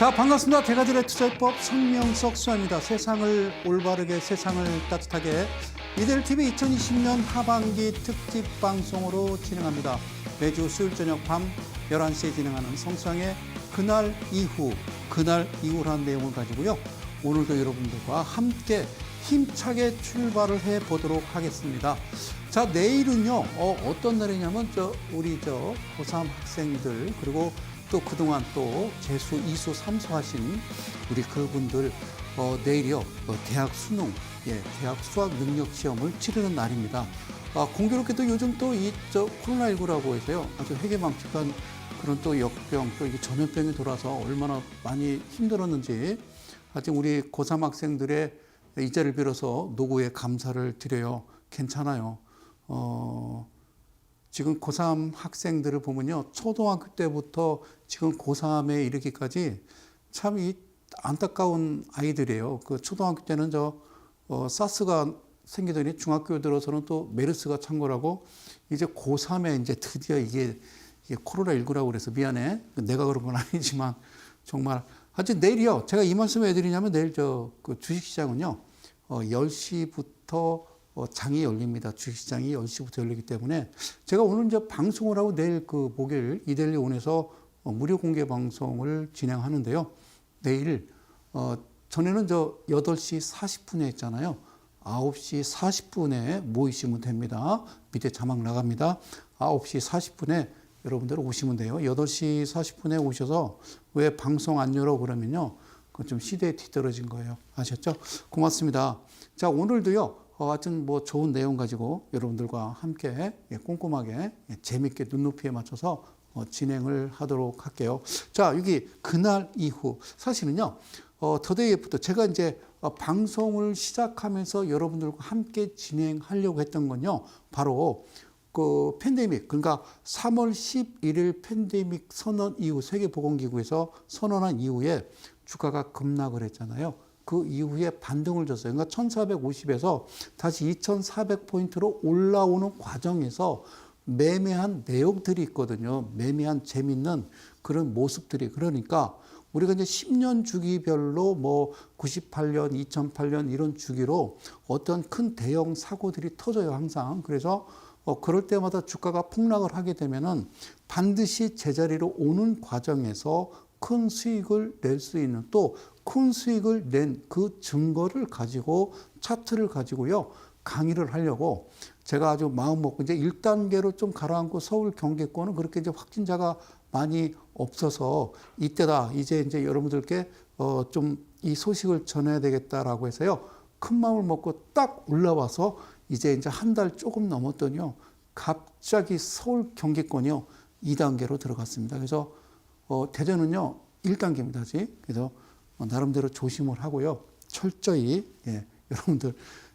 자, 반갑습니다. 대가들의 투자법 손명석 수사입니다. 세상을 올바르게, 세상을 따뜻하게 이데일TV 2020년 하반기 특집 방송으로 진행합니다. 매주 수요일 저녁 밤 11시에 진행하는 성수항의 그날 이후라는 내용을 가지고요. 오늘도 여러분들과 함께 힘차게 출발을 해보도록 하겠습니다. 자, 내일은요, 어떤 날이냐면, 우리 고3 학생들, 그리고 또 그동안 또 재수, 이수, 삼수 하신 우리 그분들, 내일이요, 대학 수능, 대학 수학 능력 시험을 치르는 날입니다. 공교롭게도 요즘 또 코로나19라고 해서요, 아주 회개망측한 그런 또 역병, 또 이게 전염병이 돌아서 얼마나 많이 힘들었는지, 하여튼 우리 고3 학생들의 이 자리를 빌어서 노고에 감사를 드려요. 괜찮아요. 지금 고3 학생들을 보면요. 초등학교 때부터 지금 고3에 이르기까지 참 이 안타까운 아이들이에요. 그 초등학교 때는 사스가 생기더니 중학교 들어서는 또 메르스가 창궐하고 이제 고3에 이제 드디어 이게 코로나19라고 그래서 미안해. 내가 그런 건 아니지만 정말 하여튼 내일이요. 제가 이 말씀을 해드리냐면 내일 그 주식시장은요. 10시부터 장이 열립니다. 주식시장이 10시부터 열리기 때문에 제가 오늘 이제 방송을 하고 내일 그 목요일 이데일리온에서 무료 공개 방송을 진행하는데요. 내일 전에는 8시 40분에 했잖아요. 9시 40분에 모이시면 됩니다. 밑에 자막 나갑니다. 9시 40분에 여러분들 오시면 돼요. 8시 40분에 오셔서 왜 방송 안 열어 그러면요. 그건 좀 시대에 뒤떨어진 거예요. 아셨죠? 고맙습니다. 자, 오늘도요. 하여튼 좋은 내용 가지고 여러분들과 함께 꼼꼼하게 재밌게 눈높이에 맞춰서 진행을 하도록 할게요. 자, 여기 그날 이후 사실은요. 더데이 애프터 제가 이제 방송을 시작하면서 여러분들과 함께 진행하려고 했던 건요. 바로 그 팬데믹, 그러니까 3월 11일 팬데믹 선언 이후 세계보건기구에서 선언한 이후에 주가가 급락을 했잖아요. 그 이후에 반등을 줬어요. 그러니까 1450에서 다시 2400포인트로 올라오는 과정에서 매매한 내용들이 있거든요. 매매한 재밌는 그런 모습들이. 그러니까 우리가 이제 10년 주기별로 98년, 2008년 이런 주기로 어떤 큰 대형 사고들이 터져요, 항상. 그래서 그럴 때마다 주가가 폭락을 하게 되면은 반드시 제자리로 오는 과정에서 큰 수익을 낼 수 있는 또 큰 수익을 낸 그 증거를 가지고 차트를 가지고요. 강의를 하려고 제가 아주 마음 먹고 이제 1단계로 좀 가라앉고 서울 경기권은 그렇게 이제 확진자가 많이 없어서 이때다. 이제 여러분들께 좀 이 소식을 전해야 되겠다라고 해서요. 큰 마음을 먹고 딱 올라와서 이제 한 달 조금 넘었더니요. 갑자기 서울 경기권이요. 2단계로 들어갔습니다. 그래서 대전은요. 1단계입니다. 아직. 그래서 나름대로 조심을 하고요. 철저히 여러분들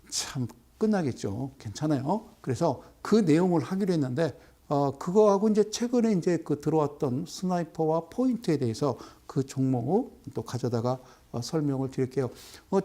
참 끝나겠죠. 괜찮아요. 그래서 그 내용을 하기로 했는데 그거하고 이제 최근에 이제 들어왔던 스나이퍼와 포인트에 대해서 그 종목 또 가져다가 설명을 드릴게요.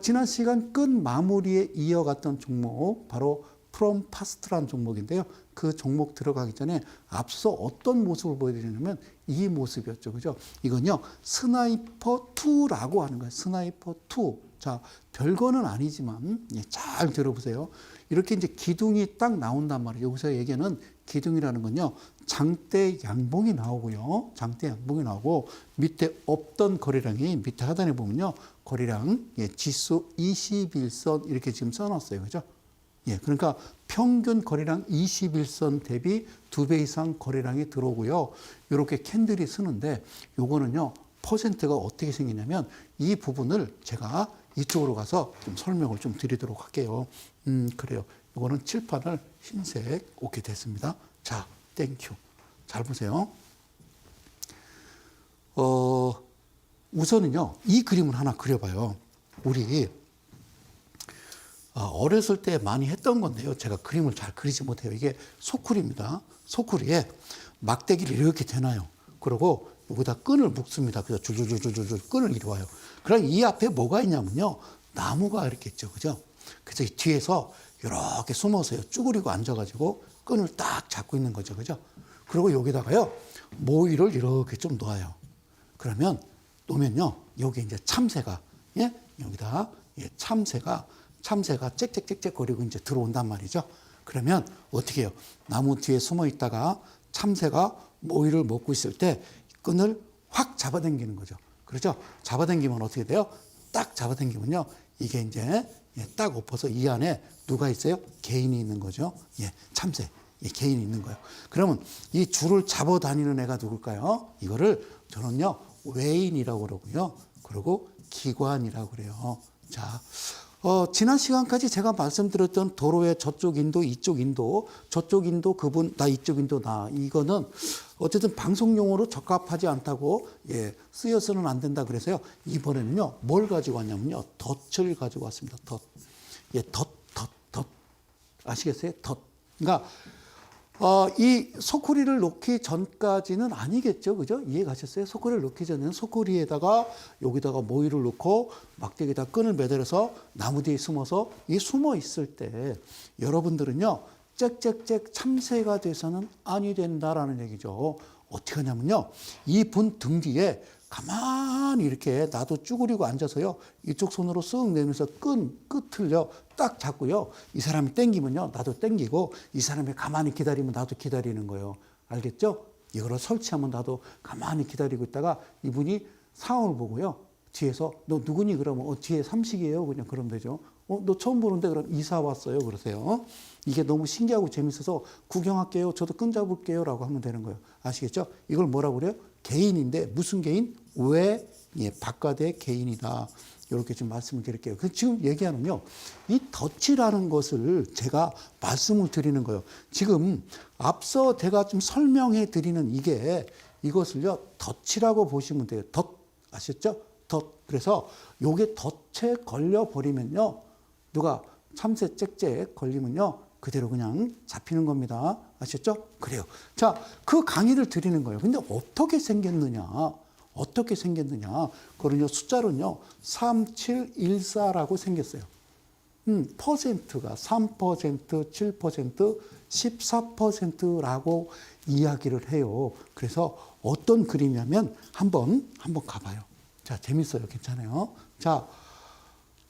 지난 시간 끝 마무리에 이어갔던 종목 바로 프롬파스트라는 종목인데요. 그 종목 들어가기 전에 앞서 어떤 모습을 보여드리냐면 이 모습이었죠. 그죠? 이건요. 스나이퍼2라고 하는 거예요. 스나이퍼2. 자, 별거는 아니지만 잘 들어보세요. 이렇게 이제 기둥이 딱 나온단 말이에요. 여기서 얘기는 기둥이라는 건요. 장대 양봉이 나오고요. 장대 양봉이 나오고 밑에 없던 거래량이 밑에 하단에 보면요. 거래량 지수 21선 이렇게 지금 써놨어요. 그죠? 그러니까 평균 거래량 21선 대비 2배 이상 거래량이 들어오고요. 이렇게 캔들이 쓰는데 요거는요. 퍼센트가 어떻게 생기냐면 이 부분을 제가 이쪽으로 가서 좀 설명을 좀 드리도록 할게요. 그래요. 요거는 칠판을 흰색 오케이 됐습니다. 자, 땡큐. 잘 보세요. 우선은요. 이 그림을 하나 그려봐요. 우리 어렸을 때 많이 했던 건데요. 제가 그림을 잘 그리지 못해요. 이게 소쿠리입니다. 소쿠리에 막대기를 이렇게 대놔요. 그리고 여기다 끈을 묶습니다. 그래서 줄줄줄줄줄 끈을 이리 와요. 그럼 이 앞에 뭐가 있냐면요. 나무가 이렇게 있죠. 그죠? 그래서 이 뒤에서 이렇게 숨어서요. 쭈그리고 앉아가지고 끈을 딱 잡고 있는 거죠. 그죠? 그리고 여기다가요. 모이를 이렇게 좀 놓아요. 그러면 놓으면요. 여기 이제 참새가, 예? 여기다, 예, 참새가 짹짹짹짹 거리고 이제 들어온단 말이죠. 그러면 어떻게 해요? 나무 뒤에 숨어 있다가 참새가 모이를 먹고 있을 때 끈을 확 잡아당기는 거죠. 그렇죠? 잡아당기면 어떻게 돼요? 딱 잡아당기면요. 이게 이제 예, 딱 엎어서 이 안에 누가 있어요? 개인이 있는 거죠. 예, 참새. 예, 개인이 있는 거예요. 그러면 이 줄을 잡아 다니는 애가 누굴까요? 이거를 저는요, 외인이라고 그러고요. 그리고 기관이라고 그래요. 자, 지난 시간까지 제가 말씀드렸던 도로의 저쪽 인도, 이쪽 인도, 저쪽 인도 그분, 나 이쪽 인도 나. 이거는 어쨌든 방송용어로 적합하지 않다고, 예, 쓰여서는 안 된다 그래서요. 이번에는요, 뭘 가지고 왔냐면요. 덫을 가지고 왔습니다. 덫. 예, 덫. 아시겠어요? 덫. 그러니까, 이 소쿠리를 놓기 전까지는 아니겠죠. 그죠? 이해 가셨어요? 소쿠리를 놓기 전에는 소쿠리에다가 여기다가 모이를 놓고 막대기에다 끈을 매달아서 나무 뒤에 숨어서 이 숨어 있을 때 여러분들은요, 짹짹짹 참새가 돼서는 아니 된다라는 얘기죠. 어떻게 하냐면요, 이 분 등 뒤에 가만히 이렇게 나도 쭈그리고 앉아서요, 이쪽 손으로 쓱 내면서 끈 끝을요 딱 잡고요, 이 사람이 땡기면요 나도 땡기고, 이 사람이 가만히 기다리면 나도 기다리는 거예요. 알겠죠? 이거를 설치하면 나도 가만히 기다리고 있다가 이분이 상황을 보고요, 뒤에서 너 누구니? 그러면 뒤에 삼식이에요. 그냥 그러면 되죠. 너 처음 보는데? 그럼 이사 왔어요. 그러세요. 이게 너무 신기하고 재밌어서 구경할게요. 저도 끈 잡을게요. 라고 하면 되는 거예요. 아시겠죠? 이걸 뭐라고 그래요? 개인인데 무슨 개인? 외, 예, 바깥의 개인이다. 이렇게 좀 말씀을 드릴게요. 지금 얘기하는요, 이 덫이라는 것을 제가 말씀을 드리는 거예요. 지금 앞서 제가 좀 설명해 드리는 이것을요, 덫이라고 보시면 돼요. 덫. 아셨죠? 덫. 그래서 요게 덫에 걸려버리면요, 누가 참새 짹짹 걸리면요, 그대로 그냥 잡히는 겁니다. 아셨죠? 그래요. 자, 그 강의를 드리는 거예요. 근데 어떻게 생겼느냐? 그거는요, 숫자로는요, 3714라고 생겼어요. 퍼센트가 3%, 7%, 14%라고 이야기를 해요. 그래서 어떤 그림이냐면 한번 가봐요. 자, 재밌어요. 괜찮아요. 자,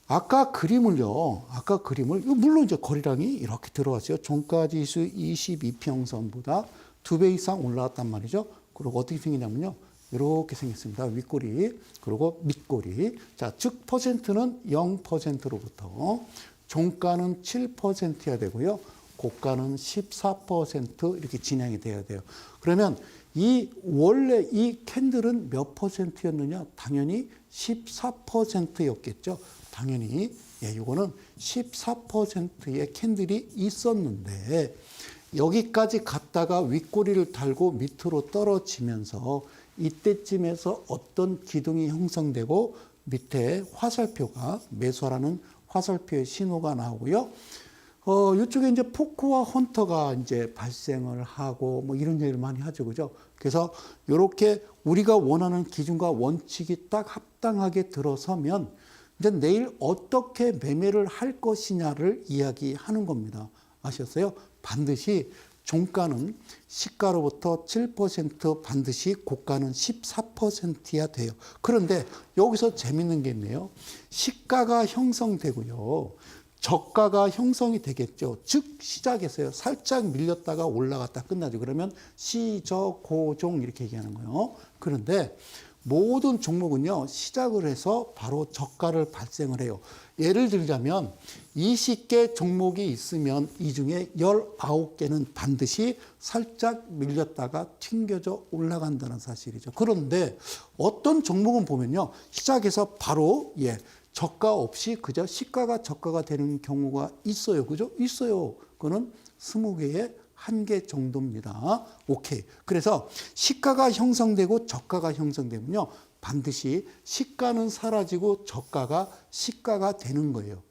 아까 그림을 물론 이제 거리량이 이렇게 들어왔어요. 종가지수 22평선보다 2배 이상 올라왔단 말이죠. 그리고 어떻게 생기냐면요, 이렇게 생겼습니다. 윗꼬리, 그리고 밑꼬리. 자, 즉 퍼센트는 0%로부터 종가는 7%여야 되고요, 고가는 14% 이렇게 진행이 돼야 돼요. 그러면 원래 이 캔들은 몇 퍼센트였느냐? 당연히 14%였겠죠. 당연히, 예, 이거는 14%의 캔들이 있었는데, 여기까지 갔다가 윗꼬리를 달고 밑으로 떨어지면서 이때쯤에서 어떤 기둥이 형성되고 밑에 화살표가, 매수하라는 화살표의 신호가 나오고요. 이쪽에 이제 포크와 헌터가 이제 발생을 하고 뭐 이런 얘기를 많이 하죠. 그죠? 그래서 이렇게 우리가 원하는 기준과 원칙이 딱 합당하게 들어서면 이제 내일 어떻게 매매를 할 것이냐를 이야기하는 겁니다. 아셨어요? 반드시 종가는 시가로부터 7%, 반드시 고가는 14%여야 돼요. 그런데 여기서 재밌는 게 있네요. 시가가 형성되고요, 저가가 형성이 되겠죠. 즉 시작에서요, 살짝 밀렸다가 올라갔다 끝나죠. 그러면 시저고종 이렇게 얘기하는 거예요. 그런데 모든 종목은요, 시작을 해서 바로 저가를 발생을 해요. 예를 들자면 20개 종목이 있으면 이 중에 19개는 반드시 살짝 밀렸다가 튕겨져 올라간다는 사실이죠. 그런데 어떤 종목은 보면요, 시작해서 바로, 예, 저가 없이 그저 시가가 저가가 되는 경우가 있어요. 그죠? 있어요. 그거는 20개의 1개 정도입니다. 오케이. 그래서 시가가 형성되고 저가가 형성되면요, 반드시 시가는 사라지고 저가가 시가가 되는 거예요.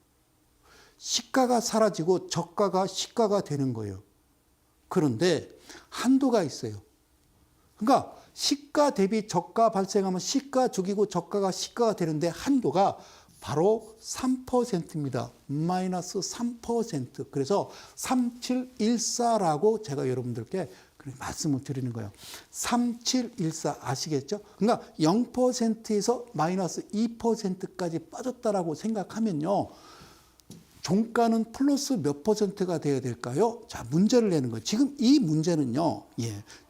시가가 사라지고 저가가 시가가 되는 거예요. 그런데 한도가 있어요. 그러니까 시가 대비 저가 발생하면 시가 죽이고 저가가 시가가 되는데 한도가 바로 3%입니다. 마이너스 3%. 그래서 3714라고 제가 여러분들께 그렇게 말씀을 드리는 거예요. 3714 아시겠죠? 그러니까 0%에서 마이너스 2%까지 빠졌다라고 생각하면요. 종가는 플러스 몇 %가 돼야 될까요? 자, 문제를 내는 거예요. 지금 이 문제는요.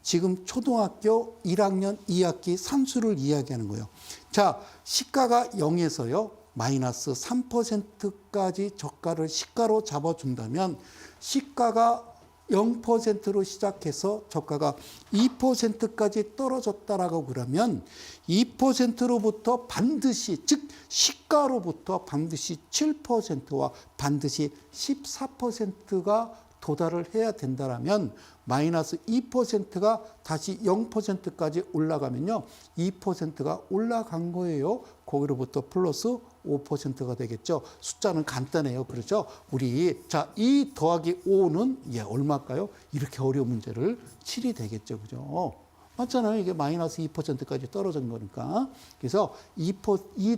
지금 초등학교 1학년 2학기 산수를 이야기하는 거예요. 자, 시가가 0에서요. 마이너스 3%까지 저가를 시가로 잡아준다면 시가가 0%로 시작해서 저가가 2%까지 떨어졌다라고 그러면 2%로부터 반드시, 즉 시가로부터 반드시 7%와 반드시 14%가 도달을 해야 된다라면 마이너스 2%가 다시 0%까지 올라가면요. 2%가 올라간 거예요. 거기로부터 플러스 5%가 되겠죠. 숫자는 간단해요. 그렇죠? 자, 2 더하기 5는 얼마일까요? 이렇게 어려운 문제를 7이 되겠죠. 그죠? 맞잖아요. 이게 마이너스 2%까지 떨어진 거니까. 그래서 2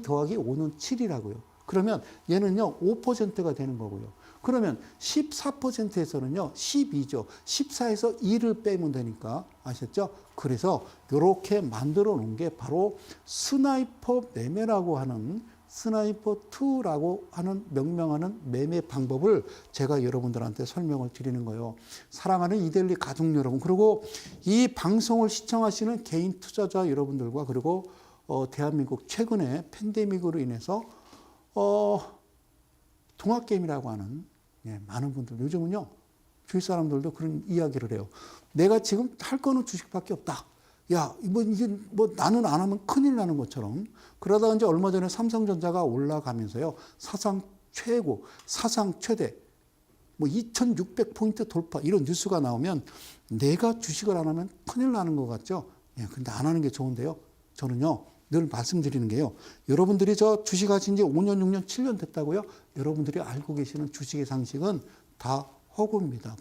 더하기 5는 7이라고요. 그러면 얘는요, 5%가 되는 거고요. 그러면 14%에서는요, 12죠. 14에서 2를 빼면 되니까. 아셨죠? 그래서 이렇게 만들어 놓은 게 바로 스나이퍼 매매라고 하는 스나이퍼 2라고 하는 명명하는 매매 방법을 제가 여러분들한테 설명을 드리는 거예요. 사랑하는 이데일리 가족 여러분, 그리고 이 방송을 시청하시는 개인 투자자 여러분들과 그리고 대한민국 최근에 팬데믹으로 인해서 통합게임이라고 하는 많은 분들, 요즘은요, 주위 사람들도 그런 이야기를 해요. 내가 지금 할 거는 주식밖에 없다. 야, 이게 나는 안 하면 큰일 나는 것처럼. 그러다가 이제 얼마 전에 삼성전자가 올라가면서요, 사상 최고, 사상 최대, 2600포인트 돌파, 이런 뉴스가 나오면 내가 주식을 안 하면 큰일 나는 것 같죠? 근데 안 하는 게 좋은데요. 저는요, 늘 말씀드리는 게요. 여러분들이 저 주식하신 지 5년, 6년, 7년 됐다고요? 여러분들이 알고 계시는 주식의 상식은 다 허구입니다.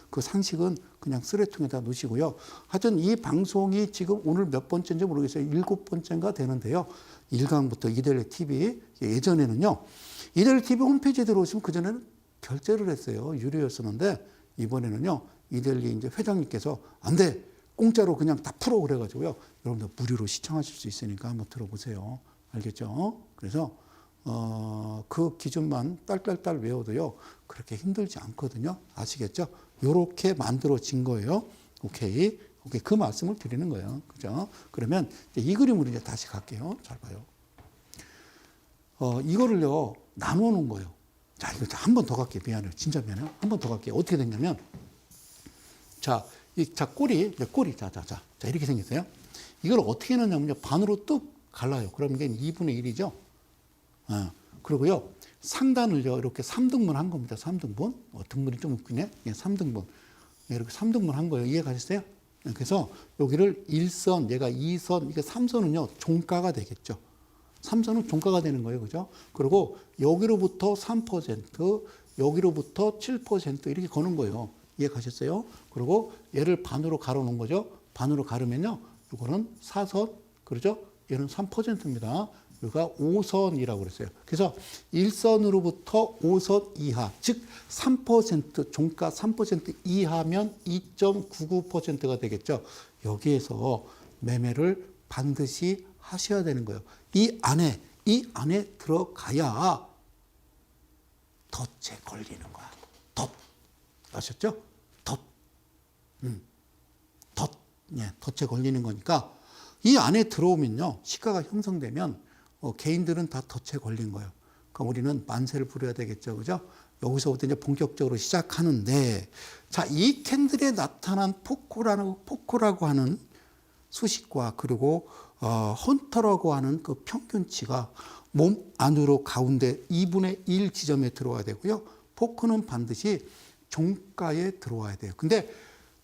그 상식은 그냥 쓰레통에다 놓으시고요. 하여튼 이 방송이 지금 오늘 몇 번째인지 모르겠어요. 7번째인가 되는데요. 1강부터 이데일리 TV. 예전에는요. 이데일리 TV 홈페이지에 들어오시면 그전에는 결제를 했어요. 유료였었는데 이번에는요. 이데일리 이제 회장님께서 안 돼. 공짜로 그냥 다 풀어 그래가지고요. 여러분들 무료로 시청하실 수 있으니까 한번 들어보세요. 알겠죠? 그래서 그 기준만 딸딸딸 외워도요. 그렇게 힘들지 않거든요. 아시겠죠? 요렇게 만들어진 거예요. 오케이. 그 말씀을 드리는 거예요. 그죠? 그러면 이 그림으로 이제 다시 갈게요. 잘 봐요. 이거를요. 나눠 놓은 거예요. 자, 이거 한 번 더 갈게요. 미안해요. 진짜 미안해요. 한 번 더 갈게요. 어떻게 됐냐면, 자, 꼬리. 자, 이렇게 생겼어요. 이걸 어떻게 넣냐면요. 반으로 뚝 갈라요. 그럼 이게 2분의 1이죠. 그리고요. 상단을요. 이렇게 3등분 한 겁니다. 3등분. 등분이 좀 웃기네. 3등분. 이렇게 3등분 한 거예요. 이해 가셨어요? 그래서 여기를 1선, 얘가 2선, 이게 3선은요. 종가가 되겠죠. 3선은 종가가 되는 거예요. 그죠? 그리고 여기로부터 3%, 여기로부터 7% 이렇게 거는 거예요. 이해 가셨어요? 그리고 얘를 반으로 가로 놓은 거죠. 반으로 가르면요. 이거는 4선, 그렇죠? 얘는 3%입니다. 여기가 5선이라고 그랬어요. 그래서 1선으로부터 5선 이하, 즉 3%, 종가 3% 이하면 2.99%가 되겠죠. 여기에서 매매를 반드시 하셔야 되는 거예요. 이 안에 들어가야 덫에 걸리는 거야. 덫. 아셨죠? 덫. 덫. 덫에 걸리는 거니까 이 안에 들어오면요. 시가가 형성되면 개인들은 다 덫에 걸린 거예요. 그럼 우리는 만세를 부려야 되겠죠. 그죠? 여기서부터 이제 본격적으로 시작하는데, 자, 이 캔들에 나타난 포코라고 하는 수식과 그리고 헌터라고 하는 그 평균치가 몸 안으로 가운데 2분의 1 지점에 들어와야 되고요. 포크는 반드시 종가에 들어와야 돼요. 근데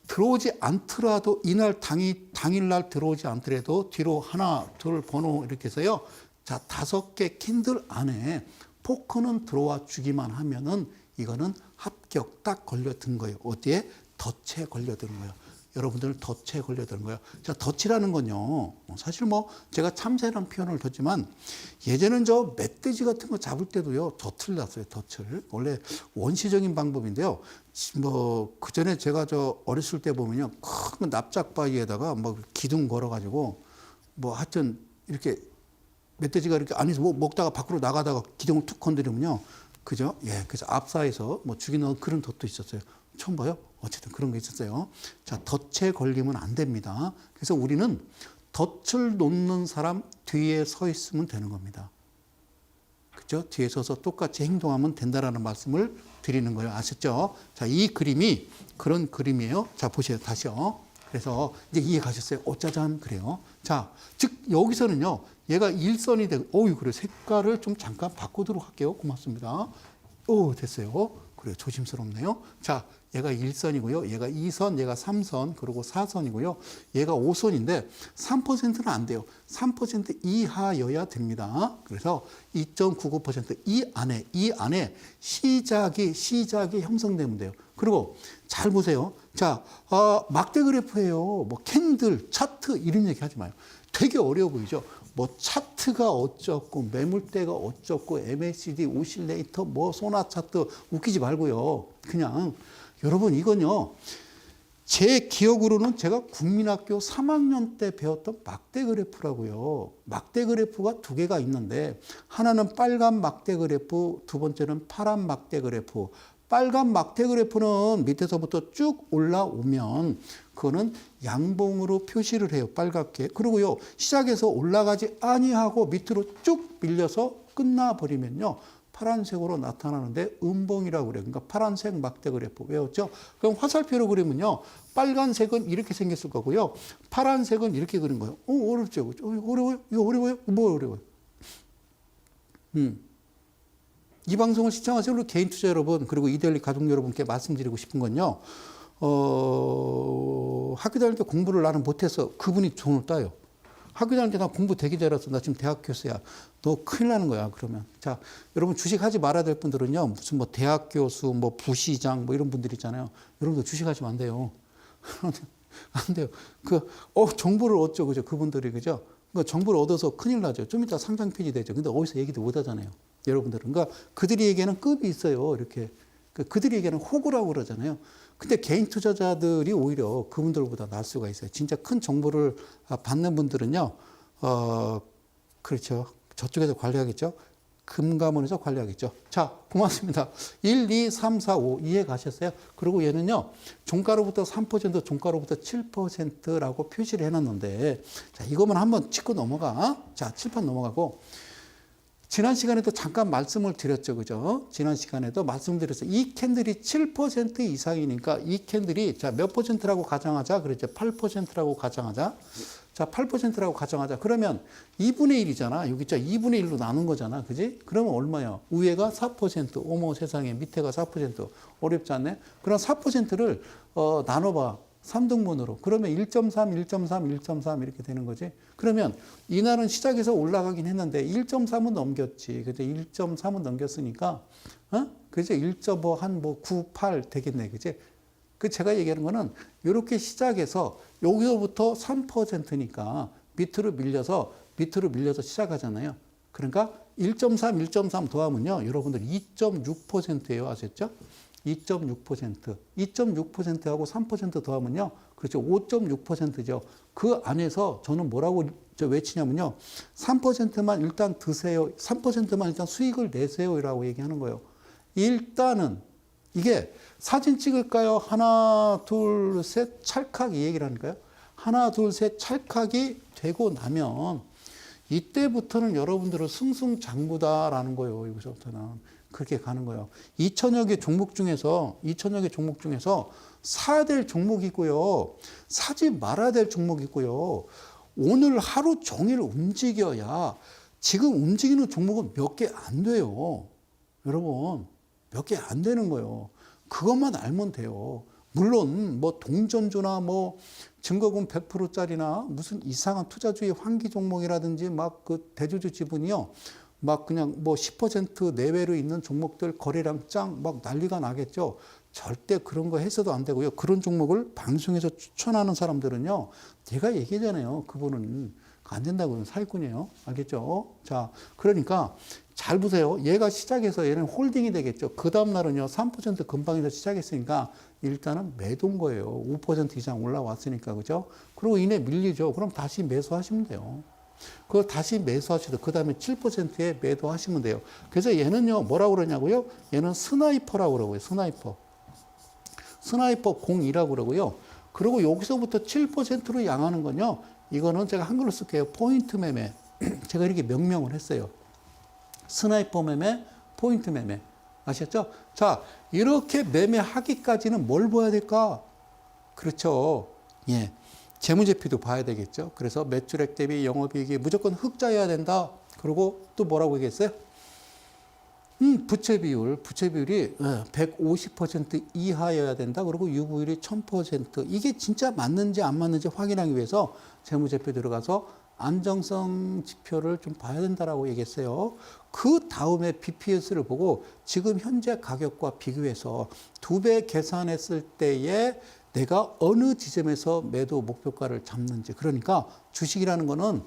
들어오지 않더라도 이날 당일날 들어오지 않더라도 뒤로 하나, 둘 번호 이렇게 해서요. 자, 5개 캔들 안에 포크는 들어와 주기만 하면은 이거는 합격 딱 걸려든 거예요. 어디에? 덫에 걸려든 거예요. 여러분들 덫에 걸려드는 거예요. 자, 덫이라는 건요. 사실 뭐 제가 참새라는 표현을 뒀지만 예전엔 저 멧돼지 같은 거 잡을 때도요. 덫을 놨어요. 덫을. 원래 원시적인 방법인데요. 뭐 그전에 제가 저 어렸을 때 보면요. 큰 납작바위에다가 뭐 기둥 걸어가지고 뭐 하여튼 이렇게 멧돼지가 이렇게 안에서 뭐 먹다가 밖으로 나가다가 기둥을 툭 건드리면요. 그죠? 예. 그래서 압사해서 뭐 죽이는 그런 덫도 있었어요. 처음 봐요? 어쨌든 그런 게 있었어요. 자, 덫에 걸리면 안 됩니다. 그래서 우리는 덫을 놓는 사람 뒤에 서 있으면 되는 겁니다. 그죠? 뒤에 서서 똑같이 행동하면 된다라는 말씀을 드리는 거예요. 아셨죠? 자, 이 그림이 그런 그림이에요. 자, 보세요. 다시요. 그래서 이제 이해 가셨어요? 어짜잔 그래요. 자, 즉 여기서는요. 얘가 일선이 되고, 그래 색깔을 좀 잠깐 바꾸도록 할게요. 고맙습니다. 됐어요. 그래 조심스럽네요. 자, 얘가 1선이고요. 얘가 2선, 얘가 3선, 그리고 4선이고요. 얘가 5선인데 3%는 안 돼요. 3% 이하여야 됩니다. 그래서 2.99% 이 안에 시작이 형성되면 돼요. 그리고 잘 보세요. 자, 막대 그래프예요. 뭐 캔들, 차트 이런 얘기 하지 마요. 되게 어려워 보이죠? 뭐 차트가 어쩌고 매물대가 어쩌고 MACD 오실레이터 뭐 소나 차트 웃기지 말고요. 그냥 여러분 이건요. 제 기억으로는 제가 국민학교 3학년 때 배웠던 막대 그래프라고요. 막대 그래프가 두 개가 있는데 하나는 빨간 막대 그래프, 두 번째는 파란 막대 그래프. 빨간 막대 그래프는 밑에서부터 쭉 올라오면 그거는 양봉으로 표시를 해요. 빨갛게. 그리고요. 시작해서 올라가지 아니하고 밑으로 쭉 밀려서 끝나버리면요. 파란색으로 나타나는데 음봉이라고 그래요. 그러니까 파란색 막대 그래프 외웠죠? 그럼 화살표로 그리면요. 빨간색은 이렇게 생겼을 거고요. 파란색은 이렇게 그린 거예요. 어렵죠? 어려워요? 이거 어려워요? 뭐 어려워요? 이 방송을 시청하시는 우리 개인 투자 여러분, 그리고 이데일리 가족 여러분께 말씀드리고 싶은 건요. 학교 다닐 때 공부를 나는 못해서 그분이 돈을 따요. 학교 다닐 때 나 공부 되게 잘해서 나 지금 대학 교수야. 너 큰일 나는 거야, 그러면. 자, 여러분 주식하지 말아야 될 분들은요. 무슨 뭐 대학 교수, 뭐 부시장, 뭐 이런 분들 있잖아요. 여러분들 주식하시면 안 돼요. 안 돼요. 정보를 얻죠, 그죠? 그분들이, 그죠? 그러니까 정보를 얻어서 큰일 나죠. 좀 이따 상장 폐지되죠. 근데 어디서 얘기도 못 하잖아요. 여러분들은. 그러니까 그들에게는 급이 있어요. 이렇게. 그들에게는 호구라고 그러잖아요. 근데 개인 투자자들이 오히려 그분들보다 나을 수가 있어요. 진짜 큰 정보를 받는 분들은요, 그렇죠. 저쪽에서 관리하겠죠. 금감원에서 관리하겠죠. 자, 고맙습니다. 1, 2, 3, 4, 5 이해 가셨어요? 그리고 얘는요, 종가로부터 3%, 종가로부터 7%라고 표시를 해놨는데, 자, 이거만 한번 짚고 넘어가. 자, 칠판 넘어가고. 지난 시간에도 잠깐 말씀을 드렸죠. 그죠? 지난 시간에도 말씀드렸어요. 이 캔들이 7% 이상이니까 이 캔들이 자, 몇 퍼센트라고 가정하자? 그랬죠. 8%라고 가정하자. 자, 8%라고 가정하자. 그러면 2분의 1이잖아. 여기 있죠. 2분의 1로 나눈 거잖아. 그지? 그러면 얼마야? 위에가 4%. 어머 세상에. 밑에가 4%. 어렵지 않네? 그럼 4%를 나눠봐. 3등분으로. 그러면 1.3, 1.3, 1.3 이렇게 되는 거지. 그러면 이날은 시작해서 올라가긴 했는데 1.3은 넘겼지. 그죠? 1.3은 넘겼으니까, 그죠? 1.5, 한 9, 8 되겠네. 그지? 제가 얘기하는 거는 이렇게 시작해서 여기서부터 3%니까 밑으로 밀려서 시작하잖아요. 그러니까 1.3, 1.3 더하면요. 여러분들 2.6%예요. 아셨죠? 2.6%. 2.6%하고 3% 더하면요. 그렇죠. 5.6%죠. 그 안에서 저는 뭐라고 외치냐면요. 3%만 일단 드세요. 3%만 일단 수익을 내세요. 라고 얘기하는 거예요. 일단은 이게 사진 찍을까요? 하나, 둘, 셋, 찰칵 이 얘기를 하니까요. 하나, 둘, 셋, 찰칵이 되고 나면 이때부터는 여러분들은 승승장구다라는 거예요. 여기서부터는. 그렇게 가는 거예요. 2천여 개 종목 중에서 사야 될 종목이 있고요. 사지 말아야 될 종목이 있고요. 오늘 하루 종일 움직여야 지금 움직이는 종목은 몇 개 안 돼요. 여러분, 몇 개 안 되는 거예요. 그것만 알면 돼요. 물론 뭐 동전주나 뭐 증거금 100%짜리나 무슨 이상한 투자주의 환기 종목이라든지 막 그 대주주 지분이요. 막 그냥 뭐 10% 내외로 있는 종목들 거래량 짱 막 난리가 나겠죠. 절대 그런 거 해서도 안 되고요. 그런 종목을 방송에서 추천하는 사람들은요, 제가 얘기하잖아요. 그분은 안 된다고요. 사기꾼이에요. 알겠죠? 자, 그러니까 잘 보세요. 얘가 시작해서 얘는 홀딩이 되겠죠. 그 다음날은요, 3% 근방에서 시작했으니까 일단은 매도인 거예요. 5% 이상 올라왔으니까, 그죠? 그리고 이내 밀리죠. 그럼 다시 매수하시면 돼요. 그거 다시 매수하시고, 그 다음에 7%에 매도하시면 돼요. 그래서 얘는요, 뭐라고 그러냐고요? 얘는 스나이퍼라고 그러고요. 스나이퍼 02라고 그러고요. 그리고 여기서부터 7%로 양하는 건요, 이거는 제가 한글로 쓸게요. 포인트 매매. 제가 이렇게 명명을 했어요. 스나이퍼 매매, 포인트 매매. 아셨죠? 자, 이렇게 매매하기까지는 뭘 봐야 될까? 그렇죠. 예. 재무제표도 봐야 되겠죠. 그래서 매출액 대비 영업이익이 무조건 흑자여야 된다. 그리고 또 뭐라고 얘기했어요? 부채 비율이 150% 이하여야 된다. 그리고 유보율이 1000%. 이게 진짜 맞는지 안 맞는지 확인하기 위해서 재무제표 들어가서 안정성 지표를 좀 봐야 된다라고 얘기했어요. 그 다음에 BPS를 보고 지금 현재 가격과 비교해서 2배 계산했을 때에 내가 어느 지점에서 매도 목표가를 잡는지. 그러니까 주식이라는 거는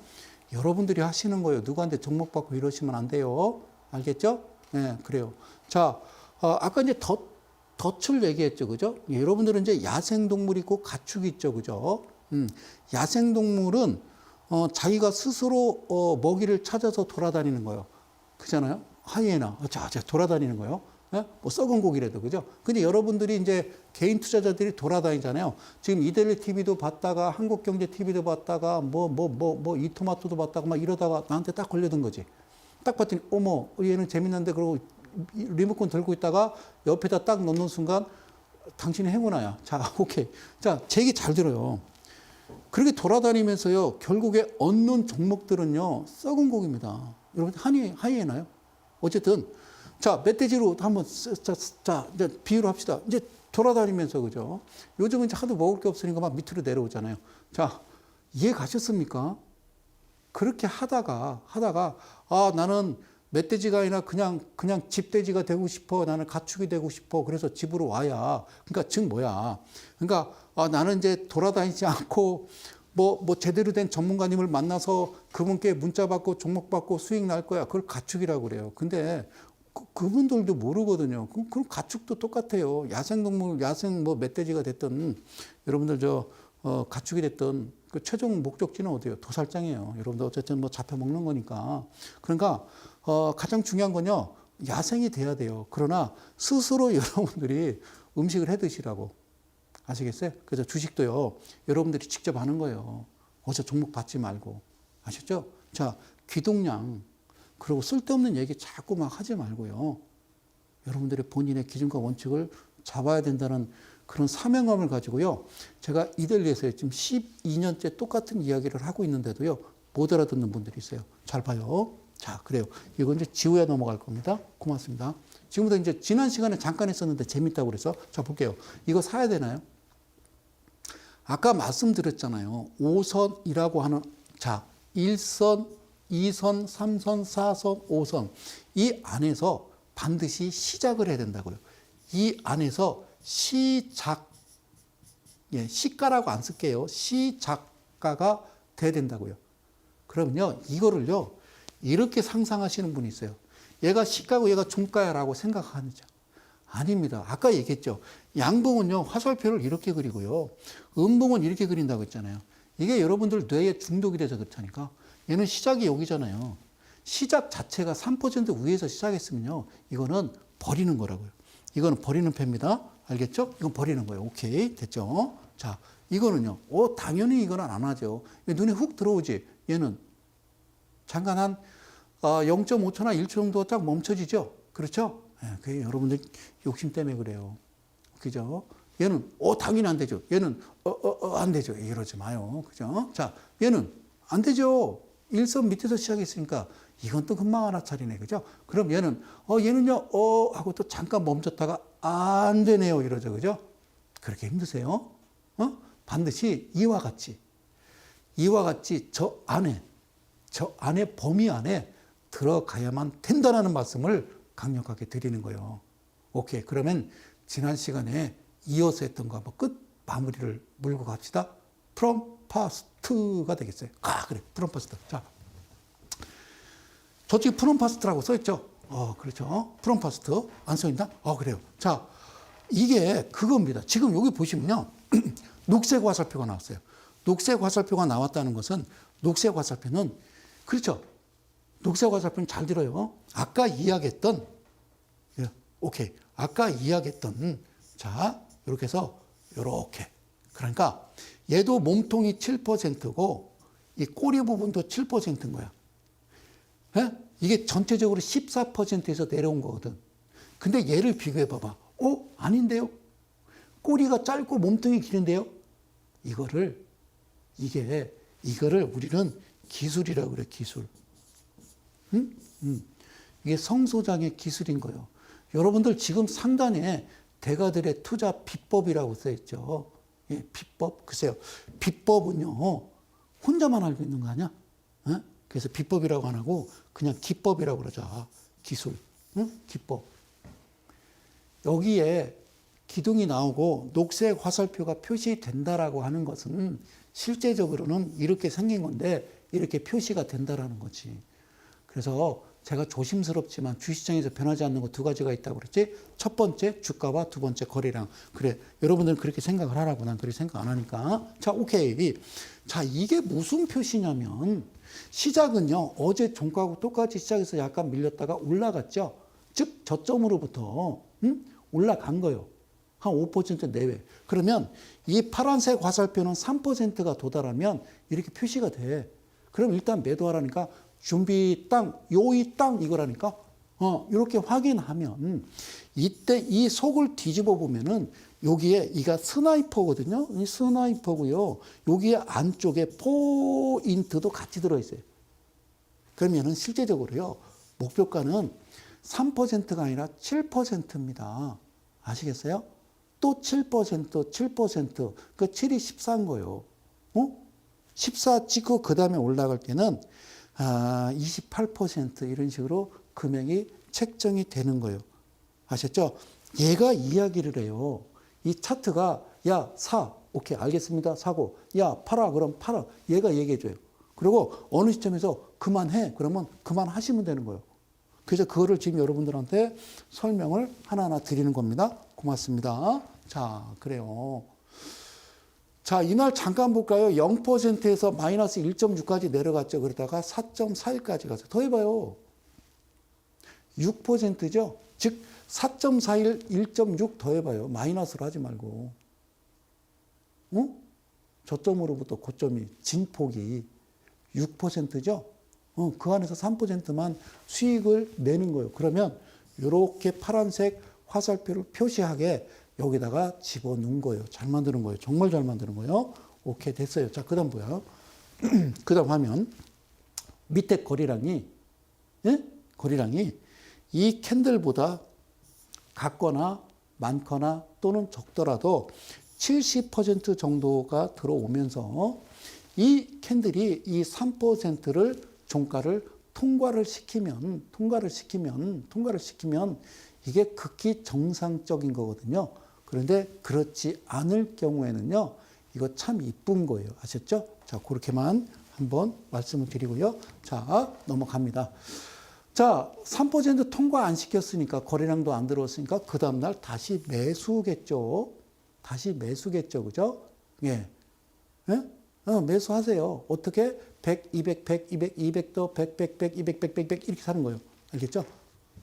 여러분들이 하시는 거예요. 누구한테 종목 받고 이러시면 안 돼요. 알겠죠? 네, 그래요. 자, 아까 이제 덫을 얘기했죠. 그죠? 여러분들은 이제 야생동물이 있고 가축이 있죠. 그죠? 야생동물은 자기가 스스로 먹이를 찾아서 돌아다니는 거예요. 그잖아요? 하이에나. 자, 돌아다니는 거예요. 네? 뭐 썩은 고기라도. 그죠? 근데 여러분들이 이제 개인 투자자들이 돌아다니잖아요. 지금 이데일리 TV도 봤다가 한국경제 TV도 봤다가 이토마토도 봤다가 막 이러다가 나한테 딱 걸려든 거지. 딱 봤더니 어머 얘는 재밌는데 그러고 리모컨 들고 있다가 옆에다 딱 놓는 순간 당신이 행운아야. 자, 오케이. 자, 제 얘기 잘 들어요. 그렇게 돌아다니면서요, 결국에 얻는 종목들은요, 썩은 고기입니다. 여러분, 하이에나요? 어쨌든, 자, 멧돼지로 한번, 자, 이제 비유를 합시다. 이제 돌아다니면서, 그죠? 요즘은 이제 하도 먹을 게 없으니까 막 밑으로 내려오잖아요. 자, 이해 가셨습니까? 그렇게 하다가, 나는 멧돼지가 아니라 그냥 집돼지가 되고 싶어. 나는 가축이 되고 싶어. 그래서 집으로 와야. 그러니까 즉 뭐야. 그러니까 나는 이제 돌아다니지 않고 제대로 된 전문가님을 만나서 그분께 문자 받고 종목 받고 수익 날 거야. 그걸 가축이라고 그래요. 근데 그분들도 모르거든요. 그럼 가축도 똑같아요. 야생동물, 멧돼지가 됐든 여러분들 가축이 됐든 그 최종 목적지는 어디예요? 도살장이에요. 여러분들 어쨌든 잡혀 먹는 거니까. 그러니까 가장 중요한 건요, 야생이 돼야 돼요. 그러나 스스로 여러분들이 음식을 해 드시라고. 아시겠어요? 그래서 주식도요, 여러분들이 직접 하는 거예요. 어디서 종목 받지 말고. 아셨죠? 자, 귀동량. 그리고 쓸데없는 얘기 자꾸 막 하지 말고요. 여러분들의 본인의 기준과 원칙을 잡아야 된다는 그런 사명감을 가지고요. 제가 이데일리에서 지금 12년째 똑같은 이야기를 하고 있는데도요, 못 알아듣는 분들이 있어요. 잘 봐요. 자, 그래요. 이거 이제 지우야 넘어갈 겁니다. 고맙습니다. 지금부터 이제 지난 시간에 잠깐 했었는데 재밌다고 그래서. 자, 볼게요. 이거 사야 되나요? 아까 말씀드렸잖아요. 5선이라고 하는, 자, 1선, 2선, 3선, 4선, 5선. 이 안에서 반드시 시작을 해야 된다고요. 이 안에서 시가라고 안 쓸게요. 시작가가 돼야 된다고요. 그러면요, 이거를요, 이렇게 상상하시는 분이 있어요. 얘가 시가고 얘가 종가야라고 생각하는죠. 아닙니다. 아까 얘기했죠. 양봉은요, 화살표를 이렇게 그리고요, 음봉은 이렇게 그린다고 했잖아요. 이게 여러분들 뇌에 중독이 돼서 그렇다니까. 얘는 시작이 여기잖아요. 시작 자체가 3% 위에서 시작했으면요, 이거는 버리는 거라고요. 이거는 버리는 패입니다. 알겠죠? 이건 버리는 거예요. 오케이. 됐죠? 자, 이거는요, 당연히 이거는 안 하죠. 눈에 훅 들어오지. 얘는 잠깐 한 0.5초나 1초 정도 딱 멈춰지죠? 그렇죠? 그게 여러분들 욕심 때문에 그래요. 그죠? 얘는 당연히 안 되죠. 얘는 안 되죠. 이러지 마요. 그죠? 자, 얘는 안 되죠. 일선 밑에서 시작했으니까 이건 또 금방 알아차리네. 그죠? 그럼 얘는요, 하고 또 잠깐 멈췄다가 안 되네요. 이러죠. 그죠? 그렇게 힘드세요? 반드시 이와 같이 저 안에 범위 안에 들어가야만 된다는 말씀을 강력하게 드리는 거예요. 오케이. 그러면 지난 시간에 이어서 했던 거 한번 끝 마무리를 물고 갑시다. from past가 되겠어요. 그래. from past. 자, 저쪽에 from past라고 써있죠? 그렇죠. from past. 안 써있나? 그래요. 자, 이게 그겁니다. 지금 여기 보시면요. 녹색 화살표가 나왔어요. 녹색 화살표가 나왔다는 것은 녹색 화살표는 그렇죠. 녹색 화살표는 잘 들어요. 아까 이야기했던 오케이. 아까 이야기했던 자, 이렇게 해서 이렇게. 그러니까 얘도 몸통이 7%고 이 꼬리 부분도 7%인 거야. 예? 이게 전체적으로 14%에서 내려온 거거든. 근데 얘를 비교해 봐봐. 아닌데요? 꼬리가 짧고 몸통이 기는데요? 이거를 우리는 기술이라고 그래, 기술. 응? 이게 성소장의 기술인 거예요. 여러분들 지금 상단에 대가들의 투자 비법이라고 써있죠. 예, 비법. 글쎄요. 비법은요, 혼자만 알고 있는 거 아니야? 그래서 비법이라고 안 하고 그냥 기법이라고 그러자. 기술. 기법. 여기에 기둥이 나오고 녹색 화살표가 표시된다라고 하는 것은 실제적으로는 이렇게 생긴 건데 이렇게 표시가 된다라는 거지. 그래서 제가 조심스럽지만 주시장에서 변하지 않는 거 두 가지가 있다고 그랬지. 첫 번째 주가와 두 번째 거래량. 그래, 여러분들은 그렇게 생각을 하라고. 난 그렇게 생각 안 하니까. 자, 오케이. 자, 이게 무슨 표시냐면 시작은요, 어제 종가하고 똑같이 시작해서 약간 밀렸다가 올라갔죠. 즉 저점으로부터 올라간 거예요. 한 5% 내외. 그러면 이 파란색 화살표는 3%가 도달하면 이렇게 표시가 돼. 그럼 일단 매도하라니까 준비 땅, 요이 땅 이거라니까. 이렇게 확인하면 이때 이 속을 뒤집어 보면은 여기에 이가 스나이퍼거든요. 이 스나이퍼고요. 여기에 안쪽에 포인트도 같이 들어 있어요. 그러면은 실제적으로요. 목표가는 3%가 아니라 7%입니다. 아시겠어요? 또 7%, 7%. 그 7이 14인 거예요. 14 찍고 그 다음에 올라갈 때는 28% 이런 식으로 금액이 책정이 되는 거예요. 아셨죠? 얘가 이야기를 해요. 이 차트가 야, 사. 오케이, 알겠습니다. 사고. 야, 팔아. 그럼 팔아. 얘가 얘기해 줘요. 그리고 어느 시점에서 그만해. 그러면 그만하시면 되는 거예요. 그래서 그거를 지금 여러분들한테 설명을 하나하나 드리는 겁니다. 고맙습니다. 자, 그래요. 자, 이날 잠깐 볼까요? 0%에서 마이너스 1.6까지 내려갔죠. 그러다가 4.41까지 갔어요. 더 해봐요. 6%죠? 즉, 4.41, 1.6 더 해봐요. 마이너스로 하지 말고. 저점으로부터 고점이, 진폭이 6%죠? 그 안에서 3%만 수익을 내는 거예요. 그러면 이렇게 파란색 화살표를 표시하게 여기다가 집어넣은 거예요. 잘 만드는 거예요. 정말 잘 만드는 거예요. 오케이, 됐어요. 자, 그 다음 뭐야? 그 다음 화면. 밑에 거리량이, 예? 거리량이 이 캔들보다 같거나 많거나 또는 적더라도 70% 정도가 들어오면서 이 캔들이 이 3%를 종가를 통과를 시키면 이게 극히 정상적인 거거든요. 그런데 그렇지 않을 경우에는요, 이거 참 이쁜 거예요. 아셨죠? 자, 그렇게만 한번 말씀을 드리고요. 자, 넘어갑니다. 자, 3% 통과 안 시켰으니까, 거래량도 안 들어왔으니까, 그 다음날 다시 매수겠죠. 다시 매수겠죠. 그죠? 예. 예? 매수하세요. 어떻게? 100, 200, 100, 200, 200 더 100, 100, 100, 200, 100, 100, 100 이렇게 사는 거예요. 알겠죠?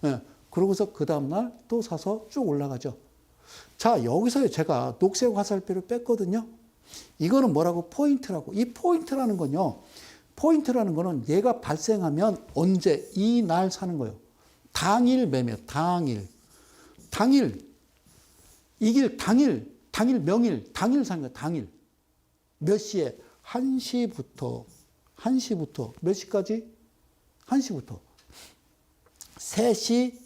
예. 그러고서 그 다음날 또 사서 쭉 올라가죠. 자, 여기서 제가 녹색 화살표를 뺐거든요. 이거는 뭐라고? 포인트라고. 이 포인트라는 건요. 포인트라는 거는 얘가 발생하면 언제? 이 날 사는 거예요. 당일 매매, 당일. 이길 당일, 명일, 당일 사는 거예요. 당일. 몇 시에? 1시부터 몇 시까지? 1시부터 3시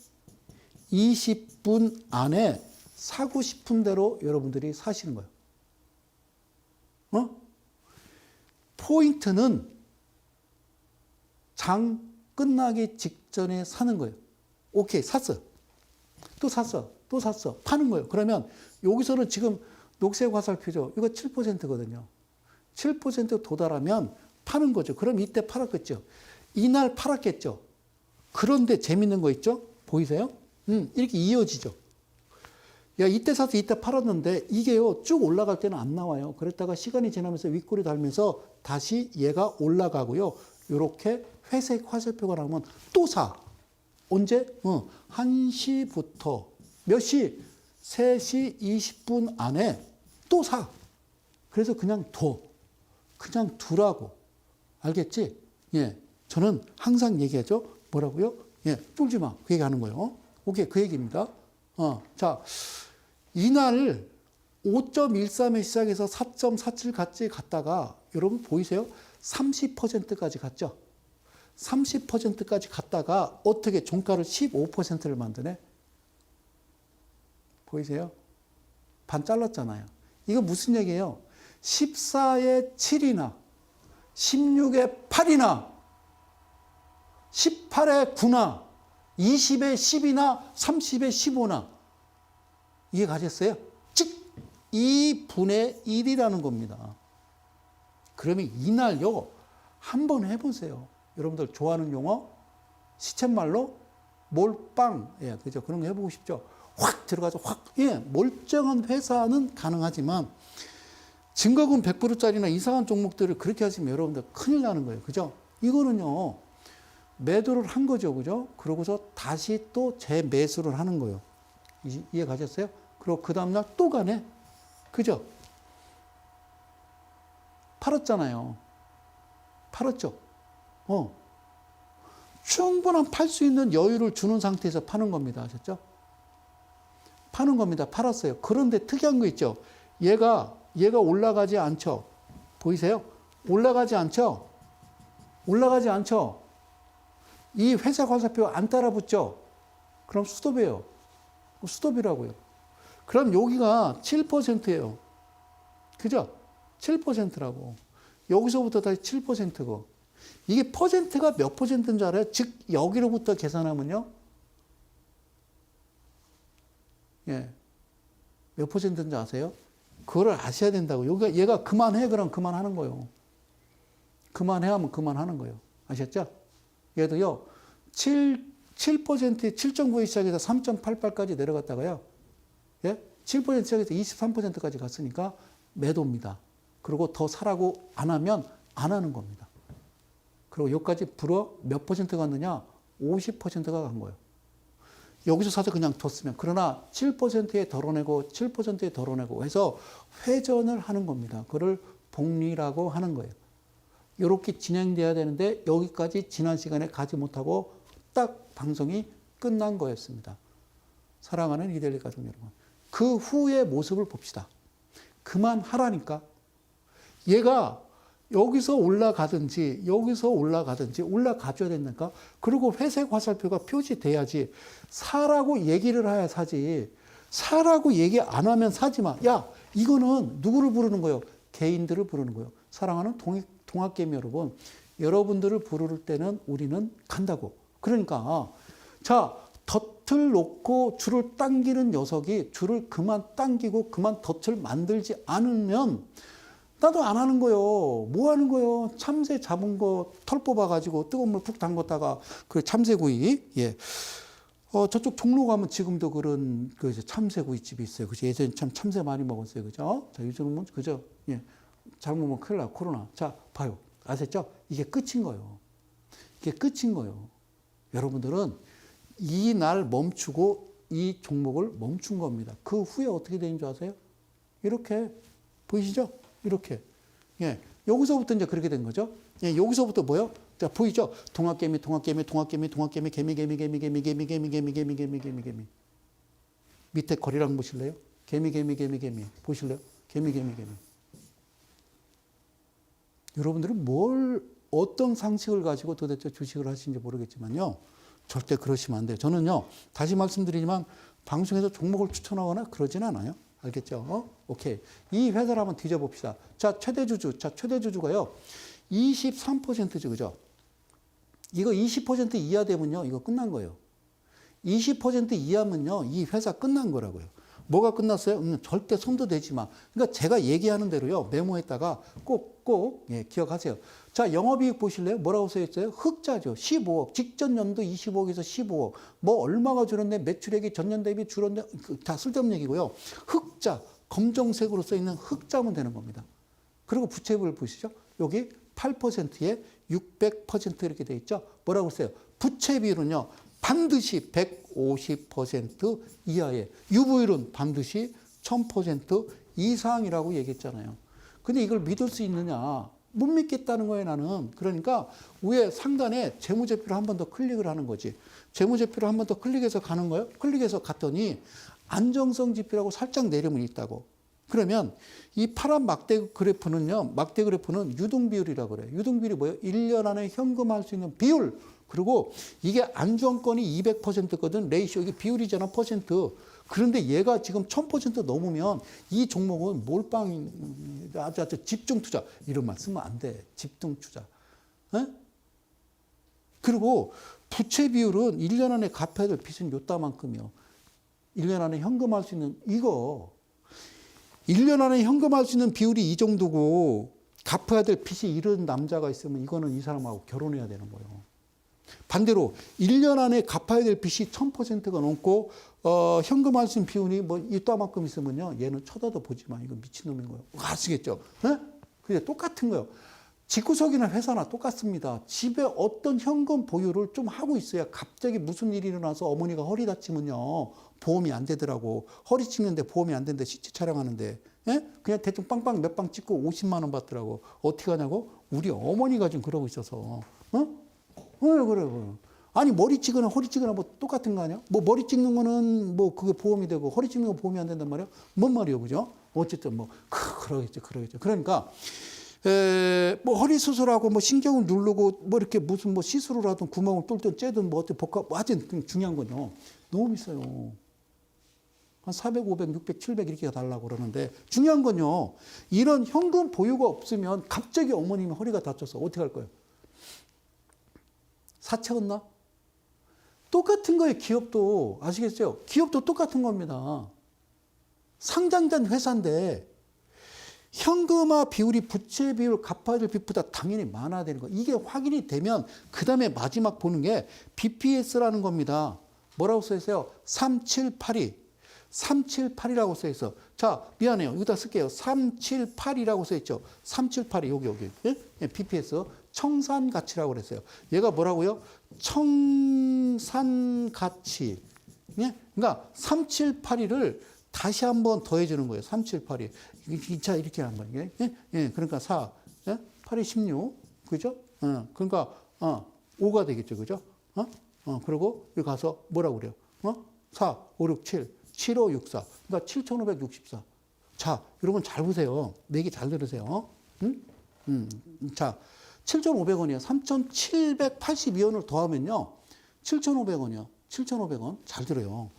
20분 안에 사고 싶은 대로 여러분들이 사시는 거예요. 포인트는 장 끝나기 직전에 사는 거예요. 오케이, 샀어. 또 샀어. 또 샀어. 파는 거예요. 그러면 여기서는 지금 녹색 화살표죠. 이거 7%거든요. 7% 도달하면 파는 거죠. 그럼 이때 팔았겠죠. 이날 팔았겠죠. 그런데 재밌는 거 있죠? 보이세요? 이렇게 이어지죠. 야, 이때 사서 이때 팔았는데 이게요, 쭉 올라갈 때는 안 나와요. 그랬다가 시간이 지나면서 윗골이 달면서 다시 얘가 올라가고요. 이렇게 회색 화살표가 나오면 또 사. 언제? 1시부터 몇 시? 3시 20분 안에 또 사. 그래서 그냥 둬. 그냥 두라고. 알겠지? 예. 저는 항상 얘기하죠. 뭐라고요? 예. 쫄지 마. 그 얘기 하는 거예요. 오케이. 그 얘기입니다. 자, 이날 5.13에 시작해서 4.47 같이 갔다가 여러분 보이세요? 30%까지 갔죠? 30%까지 갔다가 어떻게 종가를 15%를 만드네? 보이세요? 반 잘랐잖아요. 이거 무슨 얘기예요? 14에 7이나 16에 8이나 18에 9나 20에 10이나 30에 15나 이해 가셨어요? 즉 2분의 1이라는 겁니다. 그러면 이날요 한번 해보세요. 여러분들 좋아하는 용어 시쳇말로 몰빵, 예, 그죠? 그런 거 해보고 싶죠? 확 들어가서 확, 예, 멀쩡한 회사는 가능하지만 증거금 100%짜리나 이상한 종목들을 그렇게 하시면 여러분들 큰일 나는 거예요. 그죠? 이거는요, 매도를 한 거죠. 그죠? 그러고서 다시 또 재매수를 하는 거예요. 이해 가셨어요? 그리고 그 다음날 또 가네. 그죠? 팔았잖아요. 팔았죠? 충분한 팔 수 있는 여유를 주는 상태에서 파는 겁니다. 아셨죠? 파는 겁니다. 팔았어요. 그런데 특이한 거 있죠? 얘가 올라가지 않죠? 보이세요? 올라가지 않죠? 올라가지 않죠? 이 회색 화살표 안 따라 붙죠? 그럼 스톱이에요. 스톱이라고요. 그럼 여기가 7%예요. 그죠? 7%라고. 여기서부터 다시 7%고. 이게 퍼센트가 몇 퍼센트인 줄 알아요? 즉 여기로부터 계산하면요. 예. 몇 퍼센트인지 아세요? 그걸 아셔야 된다고. 여기가 얘가 그만해 그럼 그만하는 거예요. 그만해 하면 그만하는 거예요. 아셨죠? 얘도요. 7%에 7.9에 시작해서 3.88까지 내려갔다가요. 예? 7% 시작해서 23%까지 갔으니까 매도입니다. 그리고 더 사라고 안 하면 안 하는 겁니다. 그리고 여기까지 불어 몇 퍼센트 갔느냐? 50%가 간 거예요. 여기서 사서 그냥 뒀으면. 그러나 7%에 덜어내고 7%에 덜어내고 해서 회전을 하는 겁니다. 그걸 복리라고 하는 거예요. 이렇게 진행돼야 되는데 여기까지 지난 시간에 가지 못하고 딱 방송이 끝난 거였습니다. 사랑하는 이데일리 가족 여러분. 그 후의 모습을 봅시다. 그만하라니까. 얘가 여기서 올라가든지 여기서 올라가든지 올라가줘야 된다니까. 그리고 회색 화살표가 표시돼야지. 사라고 얘기를 해야 사지. 사라고 얘기 안 하면 사지 마. 야, 이거는 누구를 부르는 거예요? 개인들을 부르는 거예요. 사랑하는 동학개미 여러분. 여러분들을 부를 때는 우리는 간다고. 그러니까 자, 덫을 놓고 줄을 당기는 녀석이 줄을 그만 당기고 그만 덫을 만들지 않으면 나도 안 하는 거요. 뭐 하는 거요? 참새 잡은 거 털 뽑아가지고 뜨거운 물 푹 담궜다가 그 참새구이. 예. 저쪽 종로 가면 지금도 그런 그 참새구이 집이 있어요. 그죠? 예전에 참 참새 많이 먹었어요. 그죠? 자, 요즘은 그죠? 예. 잘못 먹으면 큰일 나. 코로나. 자, 봐요. 아셨죠? 이게 끝인 거예요. 이게 끝인 거예요. 여러분들은 이 날 멈추고 이 종목을 멈춘 겁니다. 그 후에 어떻게 되는 줄 아세요? 이렇게 보이시죠? 이렇게. 예. 여기서부터 이제 그렇게 된 거죠. 예. 여기서부터 뭐요? 자, 보이죠? 동학개미. 개미. 밑에 거리랑 보실래요? 개미. 보실래요? 개미. 여러분들은 어떤 상식을 가지고 도대체 주식을 하시는지 모르겠지만요. 절대 그러시면 안 돼요. 저는요, 다시 말씀드리지만 방송에서 종목을 추천하거나 그러진 않아요. 알겠죠? 오케이. 이 회사를 한번 뒤져봅시다. 자, 최대주주가요. 23%죠. 그죠? 이거 20% 이하 되면요. 이거 끝난 거예요. 20% 이하면요, 이 회사 끝난 거라고요. 뭐가 끝났어요? 절대 손도 대지 마. 그러니까 제가 얘기하는 대로요, 메모했다가 꼭 예, 기억하세요. 자, 영업이익 보실래요? 뭐라고 써있어요? 흑자죠. 15억. 직전 연도 25억에서 15억. 뭐 얼마가 줄었네? 매출액이 전년 대비 줄었네? 다 쓸데없는 얘기고요. 흑자. 검정색으로 써있는 흑자면 되는 겁니다. 그리고 부채비율 보시죠. 여기 8%에 600% 이렇게 돼 있죠. 뭐라고 써요? 부채 비율은요, 반드시 150% 이하에, 유보율은 반드시 1000% 이상이라고 얘기했잖아요. 근데 이걸 믿을 수 있느냐? 못 믿겠다는 거예요, 나는. 그러니까 위에 상단에 재무제표를 한 번 더 클릭을 하는 거지. 재무제표를 한 번 더 클릭해서 가는 거예요. 클릭해서 갔더니 안정성 지표라고 살짝 내리면 있다고. 그러면 이 파란 막대 그래프는요, 막대 그래프는 유동비율이라고 그래요. 유동비율이 뭐예요? 1년 안에 현금할 수 있는 비율. 그리고 이게 안정권이 200%거든. 레이시오, 이게 비율이잖아, 퍼센트. 그런데 얘가 지금 1000% 넘으면 이 종목은 몰빵, 집중 투자. 이런 말 쓰면 안 돼. 집중 투자. 에? 그리고 부채 비율은 1년 안에 갚아야 될 빚은 요따만큼이요. 1년 안에 현금할 수 있는 이거. 1년 안에 현금할 수 있는 비율이 이 정도고 갚아야 될 빚이 이런 남자가 있으면 이거는 이 사람하고 결혼해야 되는 거예요. 반대로 1년 안에 갚아야 될 빚이 1000%가 넘고 현금할 수 있는 비율이 뭐 이따만큼 있으면요, 얘는 쳐다도 보지 마. 이거 미친놈인 거예요. 아시겠죠? 네? 그게 똑같은 거예요. 집구석이나 회사나 똑같습니다. 집에 어떤 현금 보유를 좀 하고 있어야 갑자기 무슨 일이 일어나서 어머니가 허리 다치면요, 보험이 안 되더라고. 허리 찍는데 보험이 안 된대. CT 촬영하는데. 예? 그냥 대충 빵빵 몇 방 찍고 50만 원 받더라고. 어떻게 하냐고? 우리 어머니가 지금 그러고 있어서. 그래. 아니, 머리 찍거나 허리 찍거나 뭐 똑같은 거 아니야? 뭐 머리 찍는 거는 뭐 그게 보험이 되고 허리 찍는 거 보험이 안 된단 말이야? 뭔 말이에요, 그죠? 어쨌든 뭐 그러겠죠. 그러니까 뭐 허리 수술하고 뭐 신경을 누르고 뭐 이렇게 무슨 뭐 시술을 하든 구멍을 뚫든 째든 뭐 어떻게 복합, 뭐 하여튼 중요한 건요, 너무 비싸요. 한 400, 500, 600, 700 이렇게 달라고 그러는데 중요한 건요, 이런 현금 보유가 없으면 갑자기 어머님이 허리가 다쳐서 어떻게 할 거예요? 사채였나? 똑같은 거예요, 기업도. 아시겠죠? 기업도 똑같은 겁니다. 상장된 회사인데 현금화 비율이 부채 비율, 갚아야 될 빚보다 당연히 많아야 되는 거. 이게 확인이 되면 그 다음에 마지막 보는 게 BPS라는 겁니다. 뭐라고 써 있어요? 3782. 378이라고 써 있어. 자, 미안해요. 여기다 쓸게요. 378이라고 써 있죠. 3782 여기. 예? BPS 청산 가치라고 그랬어요. 얘가 뭐라고요? 청산 가치. 예? 그러니까 3782를 다시 한번 더해 주는 거예요. 3782. 2차 이렇게 한 거예요. 예? 그러니까 4, 예? 8이 16. 그죠? 그러니까 5가 되겠죠. 그죠? 그리고 여기 가서 뭐라고 그래요? 4, 5, 6, 7. 7564. 그러니까 7564. 자, 여러분 잘 보세요. 내 얘기 잘 들으세요. 자, 7,500원이에요. 3,782원을 더하면요, 7,500원이요. 7,500원. 잘 들어요.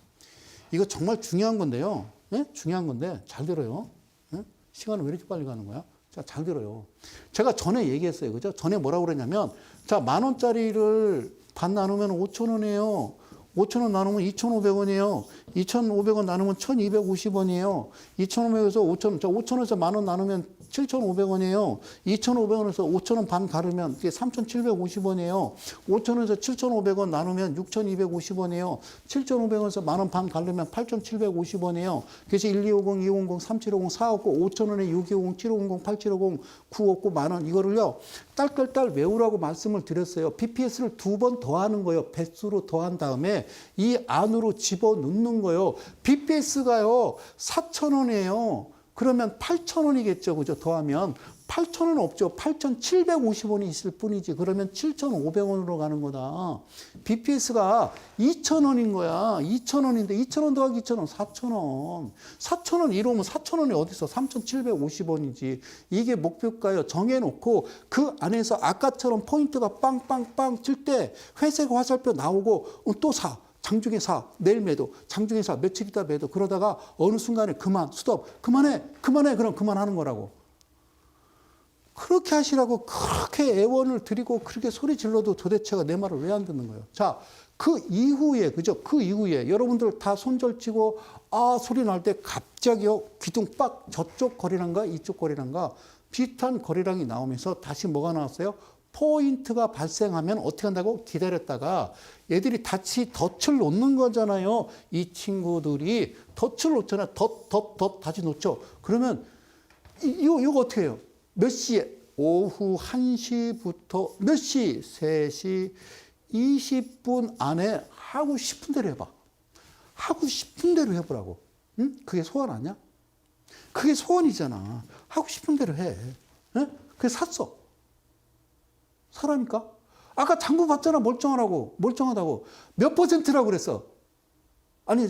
이거 정말 중요한 건데요. 예? 중요한 건데 잘 들어요. 예? 시간은 왜 이렇게 빨리 가는 거야? 자, 잘 들어요. 제가 전에 얘기했어요. 그죠? 전에 뭐라고 그랬냐면, 자, 10,000원짜리를 반 나누면 5,000원이에요. 5,000원 나누면 2,500원이에요. 2,500원 나누면 1,250원이에요. 2,500원에서 5,000원. 자, 5,000원에서 10,000원 나누면 7,500원이에요. 2,500원에서 5,000원 반 가르면 이게 3,750원이에요. 5,000원에서 7,500원 나누면 6,250원이에요. 7,500원에서 10,000원 반 가르면 8,750원이에요. 그래서 1250, 250, 3750, 459, 5,000원에 6250, 7550, 8750, 959, 10,000원. 이거를요, 딸끌딸 외우라고 말씀을 드렸어요. BPS를 2번 더하는 거예요. 배수로 더한 다음에 이 안으로 집어넣는 거예요. BPS가요, 4,000원이에요. 그러면 8,000원이겠죠. 그죠? 더하면 8,000원 없죠. 8,750원이 있을 뿐이지. 그러면 7,500원으로 가는 거다. BPS가 2,000원인 거야. 2,000원인데 2,000원 더하기 2,000원, 4,000원. 4,000원 이러면 4,000원이 어디 있어? 3,750원이지. 이게 목표가요. 정해놓고 그 안에서 아까처럼 포인트가 빵빵빵 칠 때 회색 화살표 나오고 또 사. 장중에 사, 내일 매도, 장중에 사, 며칠 있다 매도. 그러다가 어느 순간에 그만, 스톱, 그만해. 그럼 그만하는 거라고. 그렇게 하시라고 그렇게 애원을 드리고 그렇게 소리 질러도 도대체가 내 말을 왜 안 듣는 거예요? 자, 그 이후에, 그죠? 그 이후에 여러분들 다 손절치고, 아, 소리 날 때 갑자기요, 기둥 빡, 저쪽 거리랑가 이쪽 거리랑가 비슷한 거리랑이 나오면서 다시 뭐가 나왔어요? 포인트가 발생하면 어떻게 한다고? 기다렸다가 얘들이 다시 덫을 놓는 거잖아요. 이 친구들이 덫을 놓잖아요. 덫 다시 놓죠. 그러면 이거 어떻게 해요? 몇 시에? 오후 1시부터 몇 시? 3시 20분 안에 하고 싶은 대로 해봐. 하고 싶은 대로 해보라고. 응? 그게 소원 아니야? 그게 소원이잖아. 하고 싶은 대로 해. 응? 그게 샀어. 사라니까? 아까 장부 봤잖아. 멀쩡하다고. 몇 %라고 그랬어? 아니,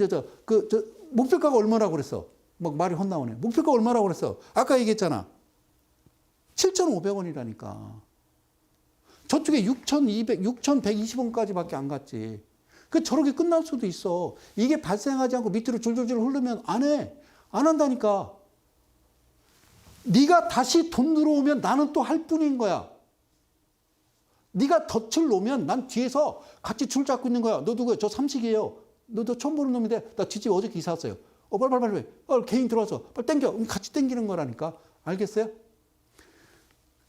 목표가가 얼마라고 그랬어? 막 말이 헛나오네. 목표가 얼마라고 그랬어? 아까 얘기했잖아. 7,500원이라니까. 저쪽에 6,120원까지밖에 안 갔지. 그 저렇게 끝날 수도 있어. 이게 발생하지 않고 밑으로 줄줄줄 흐르면 안 해. 안 한다니까. 네가 다시 돈 들어오면 나는 또 할 뿐인 거야. 네가 덫을 놓으면 난 뒤에서 같이 줄 잡고 있는 거야. 너 누구야? 저 삼식이에요. 너 처음 보는 놈인데 나 집 어저께 이사 왔어요. 빨리. 개인 들어와서 빨리 땡겨. 같이 땡기는 거라니까. 알겠어요?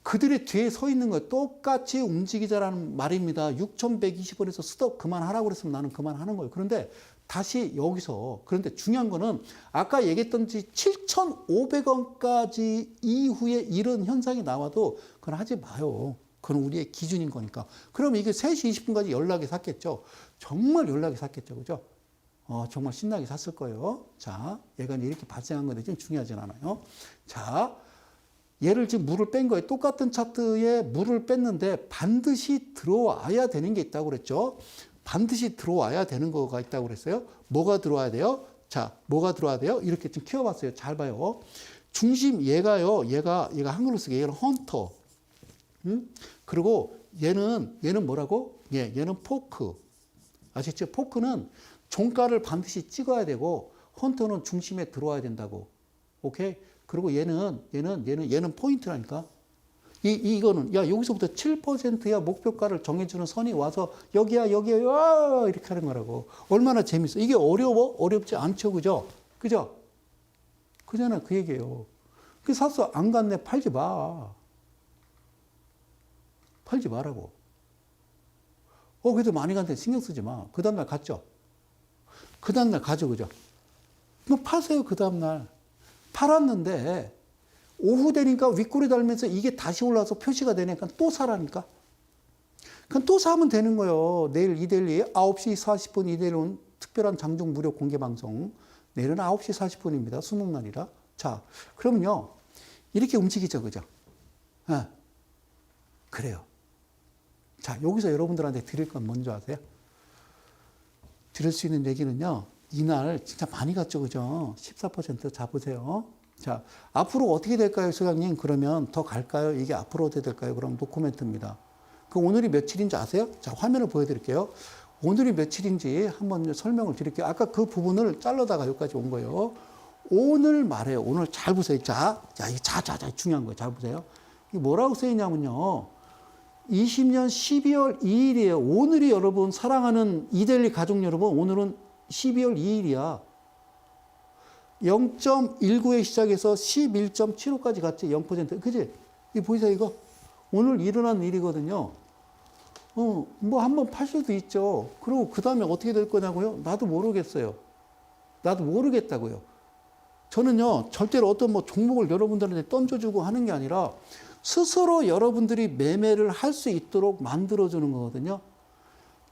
그들의 뒤에 서 있는 거 똑같이 움직이자라는 말입니다. 6,120원에서 스톱 그만하라고 그랬으면 나는 그만하는 거예요. 그런데 다시 여기서 그런데 중요한 거는 아까 얘기했던지 7,500원까지 이후에 이런 현상이 나와도 그건 하지 마요. 그건 우리의 기준인 거니까. 그럼 이게 3시 20분까지 연락이 샀겠죠. 정말 연락이 샀겠죠. 그죠? 정말 신나게 샀을 거예요. 자, 얘가 이렇게 발생한 건데 좀 중요하진 않아요. 자, 얘를 지금 물을 뺀 거예요. 똑같은 차트에 물을 뺐는데 반드시 들어와야 되는 게 있다고 그랬죠. 반드시 들어와야 되는 거가 있다고 그랬어요. 뭐가 들어와야 돼요? 자, 뭐가 들어와야 돼요? 이렇게 좀 키워봤어요. 잘 봐요. 중심 얘가요. 얘가 한글로 쓰게 얘는 헌터. 그리고 얘는 뭐라고? 얘는 포크. 아시죠? 포크는 종가를 반드시 찍어야 되고 헌터는 중심에 들어와야 된다고. 오케이? 그리고 얘는 포인트라니까. 이거는 야 여기서부터 7%야 목표가를 정해주는 선이 와서 여기야 와 이렇게 하는 거라고. 얼마나 재밌어. 이게 어려워? 어렵지 않죠, 그죠? 그잖아 그 얘기예요. 그 샀어 안 갔네 팔지 마. 팔지 마라고. 그래도 많이 갔는데 신경 쓰지 마. 그 다음날 갔죠. 그 다음날 가죠, 그죠? 그럼 파세요 그 다음날. 팔았는데 오후 되니까 윗골이 달면서 이게 다시 올라와서 표시가 되니까 또 사라니까. 그럼 또 사면 되는 거예요. 내일 이데일리 9시 40분 이데일리 특별한 장중 무료 공개 방송. 내일은 9시 40분입니다. 수능날이라. 자, 그러면요. 이렇게 움직이죠. 그죠? 그래요. 자, 여기서 여러분들한테 드릴 건 뭔지 아세요? 드릴 수 있는 얘기는요. 이날 진짜 많이 갔죠. 그죠? 14% 잡으세요. 자, 앞으로 어떻게 될까요, 소장님? 그러면 더 갈까요? 이게 앞으로 어떻게 될까요? 그럼 노코멘트입니다. 그 오늘이 며칠인지 아세요? 자, 화면을 보여드릴게요. 오늘이 며칠인지 한번 설명을 드릴게요. 아까 그 부분을 잘라다가 여기까지 온 거예요. 오늘 말해요. 오늘 잘 보세요. 자, 이게 중요한 거예요. 잘 보세요. 이게 뭐라고 써있냐면요. 20년 12월 2일이에요. 오늘이 여러분, 사랑하는 이데일리 가족 여러분, 오늘은 12월 2일이야. 0.19에 시작해서 11.75까지 갔지. 0%. 그지? 이 보이세요, 이거? 오늘 일어난 일이거든요. 뭐 한번 팔 수도 있죠. 그리고 그 다음에 어떻게 될 거냐고요? 나도 모르겠어요. 나도 모르겠다고요. 저는요, 절대로 어떤 뭐 종목을 여러분들한테 던져주고 하는 게 아니라 스스로 여러분들이 매매를 할 수 있도록 만들어주는 거거든요.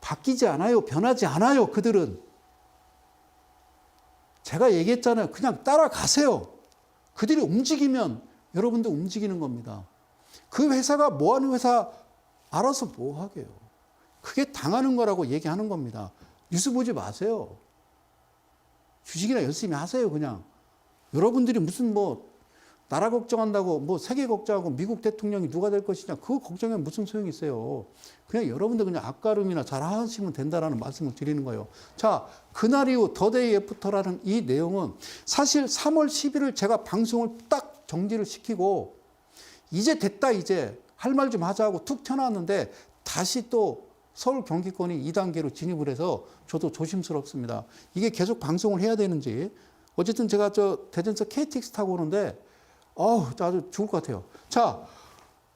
바뀌지 않아요. 변하지 않아요. 그들은. 제가 얘기했잖아요. 그냥 따라가세요. 그들이 움직이면 여러분도 움직이는 겁니다. 그 회사가 뭐 하는 회사 알아서 뭐 하게요. 그게 당하는 거라고 얘기하는 겁니다. 뉴스 보지 마세요. 주식이나 열심히 하세요. 그냥. 여러분들이 무슨 뭐 나라 걱정한다고 뭐 세계 걱정하고 미국 대통령이 누가 될 것이냐 그거 걱정하면 무슨 소용이 있어요. 그냥 여러분들 그냥 앞가름이나 잘 하시면 된다라는 말씀을 드리는 거예요. 자, 그날 이후 더데이 애프터라는 이 내용은 사실 3월 10일을 제가 방송을 딱 정지를 시키고 이제 됐다, 이제. 할 말 좀 하자 하고 툭 튀어나왔는데 다시 또 서울 경기권이 2단계로 진입을 해서 저도 조심스럽습니다. 이게 계속 방송을 해야 되는지. 어쨌든 제가 대전서 KTX 타고 오는데, 아주 죽을 것 같아요. 자,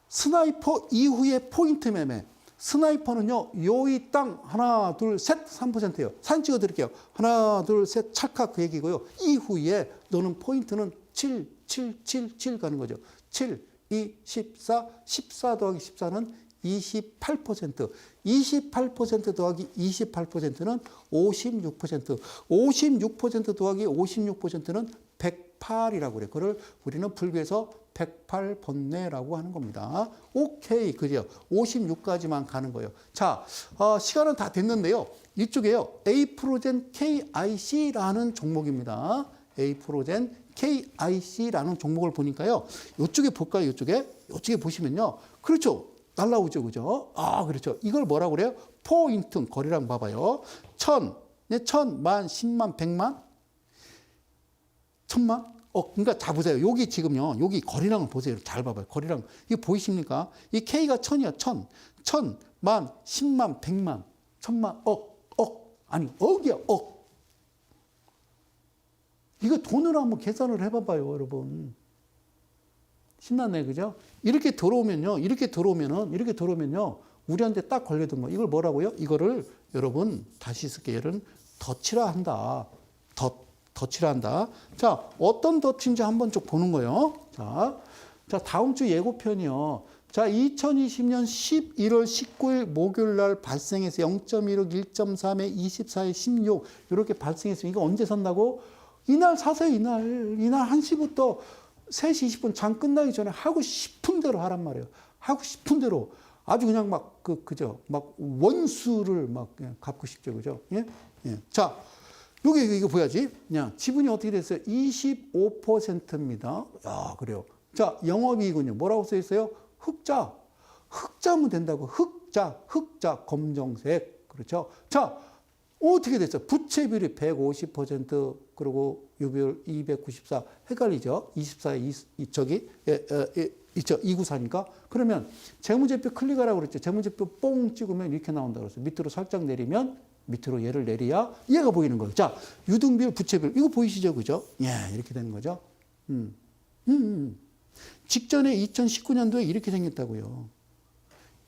스나이퍼 이후에 포인트 매매. 스나이퍼는요, 요이 땅, 하나, 둘, 셋, 3%예요. 사진 찍어 드릴게요. 하나, 둘, 셋, 찰칵 그 얘기고요. 이후에 너는 포인트는 7, 7, 7, 7 가는 거죠. 7, 2, 14, 14 더하기 14는 28%. 28% 더하기 28%는 56%. 56% 더하기 56%는 108이라고 그래요. 그걸 우리는 불교에서 108번뇌라고 하는 겁니다. 오케이, 그죠? 56까지만 가는 거예요. 자, 시간은 다 됐는데요. 이쪽에요. 에이프로젠 KIC라는 종목입니다. 에이프로젠 KIC라는 종목을 보니까요. 이쪽에 볼까요? 이쪽에 보시면요. 그렇죠. 날라오죠. 그죠? 그렇죠. 이걸 뭐라고 그래요? 포인트 거리랑 봐봐요. 1000, 1000만, 10만, 100만, 1000만? 그러니까 자 보세요. 여기 지금요. 여기 거리랑을 보세요. 잘 봐봐요. 거리랑. 이게 보이십니까? 이 K가 1000이야. 1000. 1000, 만, 10만, 100만, 1000만, 아니, 억이야. 억. 이거 돈으로 한번 계산을 해봐봐요, 여러분. 신나네, 그죠? 이렇게 들어오면요. 우리한테 딱 걸려든 거. 이걸 뭐라고요? 이거를 여러분 다시 쓸게요. 얘는 덫이라 한다. 덫이라 한다. 자, 어떤 덫인지 한번 쭉 보는 거예요. 자, 다음 주 예고편이요. 자, 2020년 11월 19일 목요일 날 발생해서 0.16, 1.3에 24에 16 이렇게 발생했으면 이거 언제 산다고? 이날 사세요, 이날 1시부터 3시 20분 장 끝나기 전에 하고 싶은 대로 하란 말이에요. 하고 싶은 대로. 아주 그냥 막, 막 원수를 막 그냥 갚고 싶죠. 그죠? 예? 자, 이거 보야지. 그냥 지분이 어떻게 됐어요? 25%입니다. 야, 그래요. 자, 영업이익은요. 뭐라고 써 있어요? 흑자면 된다고. 흑자, 검정색. 그렇죠? 자, 어떻게 됐어요? 부채 비율이 150%, 그리고 유비율 294. 헷갈리죠? 24에 있죠. 294니까. 그러면 재무제표 클릭하라고 그랬죠. 재무제표 뽕 찍으면 이렇게 나온다고 그랬어요. 밑으로 살짝 내리면 밑으로 얘를 내려야 얘가 보이는 거예요. 자, 유등비율, 부채비율. 이거 보이시죠? 그죠? 이렇게 되는 거죠. 직전에 2019년도에 이렇게 생겼다고요.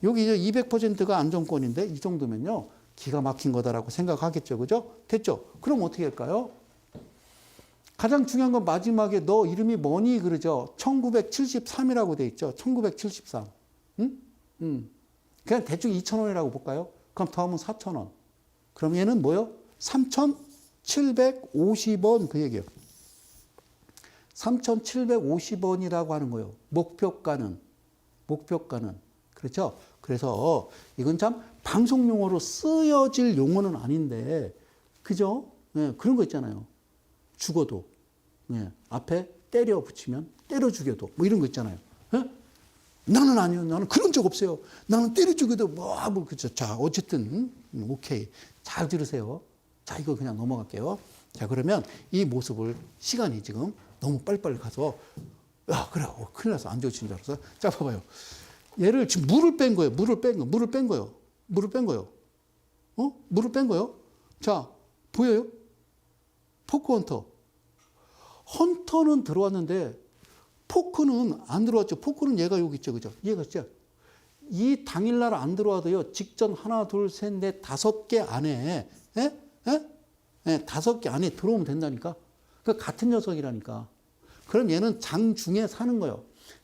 여기 이제 200%가 안정권인데 이 정도면요. 기가 막힌 거다라고 생각하겠죠. 그죠? 됐죠? 그럼 어떻게 할까요? 가장 중요한 건 마지막에 너 이름이 뭐니? 그러죠. 1973이라고 돼 있죠. 1973. 그냥 대충 2,000원이라고 볼까요? 그럼 더하면 4,000원. 그럼 얘는 뭐요? 3,750원 그 얘기예요. 3,750원이라고 하는 거예요. 목표가는. 그렇죠? 그래서 이건 참 방송 용어로 쓰여질 용어는 아닌데, 그죠? 그런 거 있잖아요. 죽어도. 앞에 때려 붙이면 때려 죽여도. 뭐 이런 거 있잖아요. 나는 아니요. 나는 그런 적 없어요. 나는 때려 죽여도 그죠. 자, 어쨌든, 오케이. 잘 들으세요. 자, 이거 그냥 넘어갈게요. 자, 그러면 이 모습을 시간이 지금 너무 빨리빨리 가서, 그래. 큰일 났어. 안 좋으신 줄 알았어. 자, 봐봐요. 얘를 지금 물을 뺀 거예요. 물을 뺀 거예요. 자, 보여요? 포크 헌터는 들어왔는데 포크는 안 들어왔죠. 포크는 얘가 여기 있죠. 그죠? 얘가 진짜 이 당일날 안 들어와도요. 직전 하나, 둘, 셋, 넷, 5개 안에 5개 안에 들어오면 된다니까. 그 같은 녀석이라니까. 그럼 얘는 장중에 사는 거예요.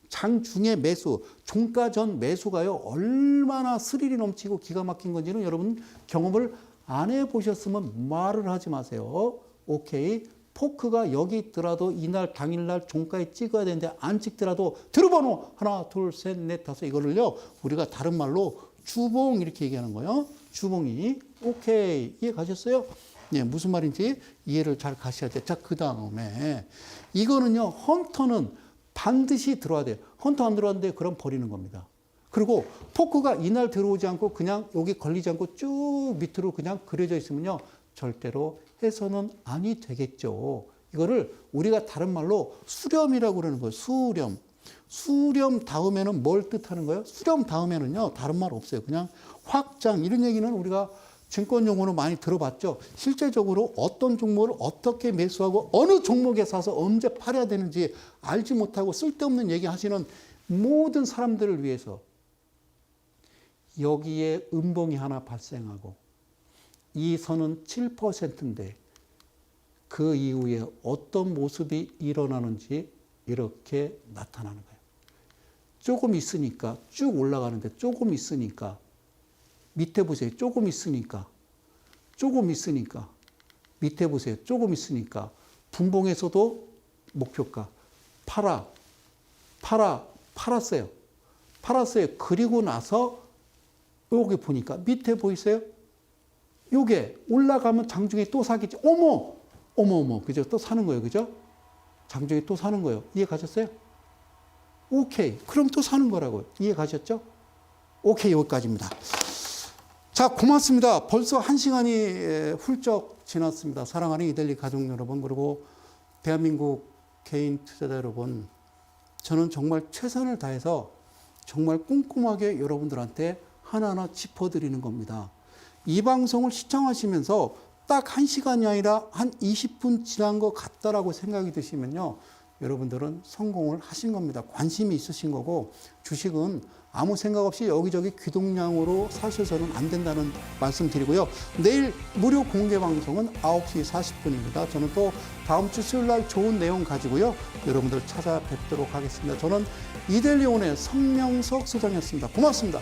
장중에 매수, 종가 전 매수가요. 얼마나 스릴이 넘치고 기가 막힌 건지는 여러분 경험을 안 해보셨으면 말을 하지 마세요. 오케이. 포크가 여기 있더라도 이날 당일날 종가에 찍어야 되는데 안 찍더라도 들어번호 하나, 둘, 셋, 넷, 5 이거를요. 우리가 다른 말로 주봉 이렇게 얘기하는 거예요. 주봉이. 오케이. 이해 가셨어요? 무슨 말인지 이해를 잘 가셔야 돼요. 자, 그 다음에 이거는요. 헌터는 반드시 들어와야 돼요. 헌터 안 들어왔는데 그럼 버리는 겁니다. 그리고 포크가 이날 들어오지 않고 그냥 여기 걸리지 않고 쭉 밑으로 그냥 그려져 있으면요. 절대로 해서는 아니 되겠죠. 이거를 우리가 다른 말로 수렴이라고 그러는 거예요. 수렴. 수렴 다음에는 뭘 뜻하는 거예요? 수렴 다음에는요, 다른 말 없어요. 그냥 확장, 이런 얘기는 우리가 증권 용어로 많이 들어봤죠. 실제적으로 어떤 종목을 어떻게 매수하고 어느 종목에 사서 언제 팔아야 되는지 알지 못하고 쓸데없는 얘기 하시는 모든 사람들을 위해서 여기에 음봉이 하나 발생하고 이 선은 7%인데 그 이후에 어떤 모습이 일어나는지 이렇게 나타나는 거예요. 조금 있으니까 쭉 올라가는데 조금 있으니까 밑에 보세요. 조금 있으니까 밑에 보세요. 조금 있으니까 분봉에서도 목표가 팔았어요. 그리고 나서 여기 보니까 밑에 보이세요? 요게 올라가면 장중에 또 사겠지. 어머, 그죠? 또 사는 거예요. 그죠? 장중에 또 사는 거예요. 이해 가셨어요? 오케이. 그럼 또 사는 거라고요. 이해 가셨죠? 오케이. 여기까지입니다. 자, 고맙습니다. 벌써 1시간이 훌쩍 지났습니다. 사랑하는 이델리 가족 여러분, 그리고 대한민국 개인 투자자 여러분, 저는 정말 최선을 다해서 정말 꼼꼼하게 여러분들한테 하나하나 짚어드리는 겁니다. 이 방송을 시청하시면서 딱 1시간이 아니라 한 20분 지난 것 같다라고 생각이 드시면요, 여러분들은 성공을 하신 겁니다. 관심이 있으신 거고, 주식은 아무 생각 없이 여기저기 귀동량으로 사셔서는 안 된다는 말씀 드리고요. 내일 무료 공개 방송은 9시 40분입니다. 저는 또 다음 주 수요일 날 좋은 내용 가지고요, 여러분들 찾아뵙도록 하겠습니다. 저는 이델리온의 성명석 소장이었습니다. 고맙습니다.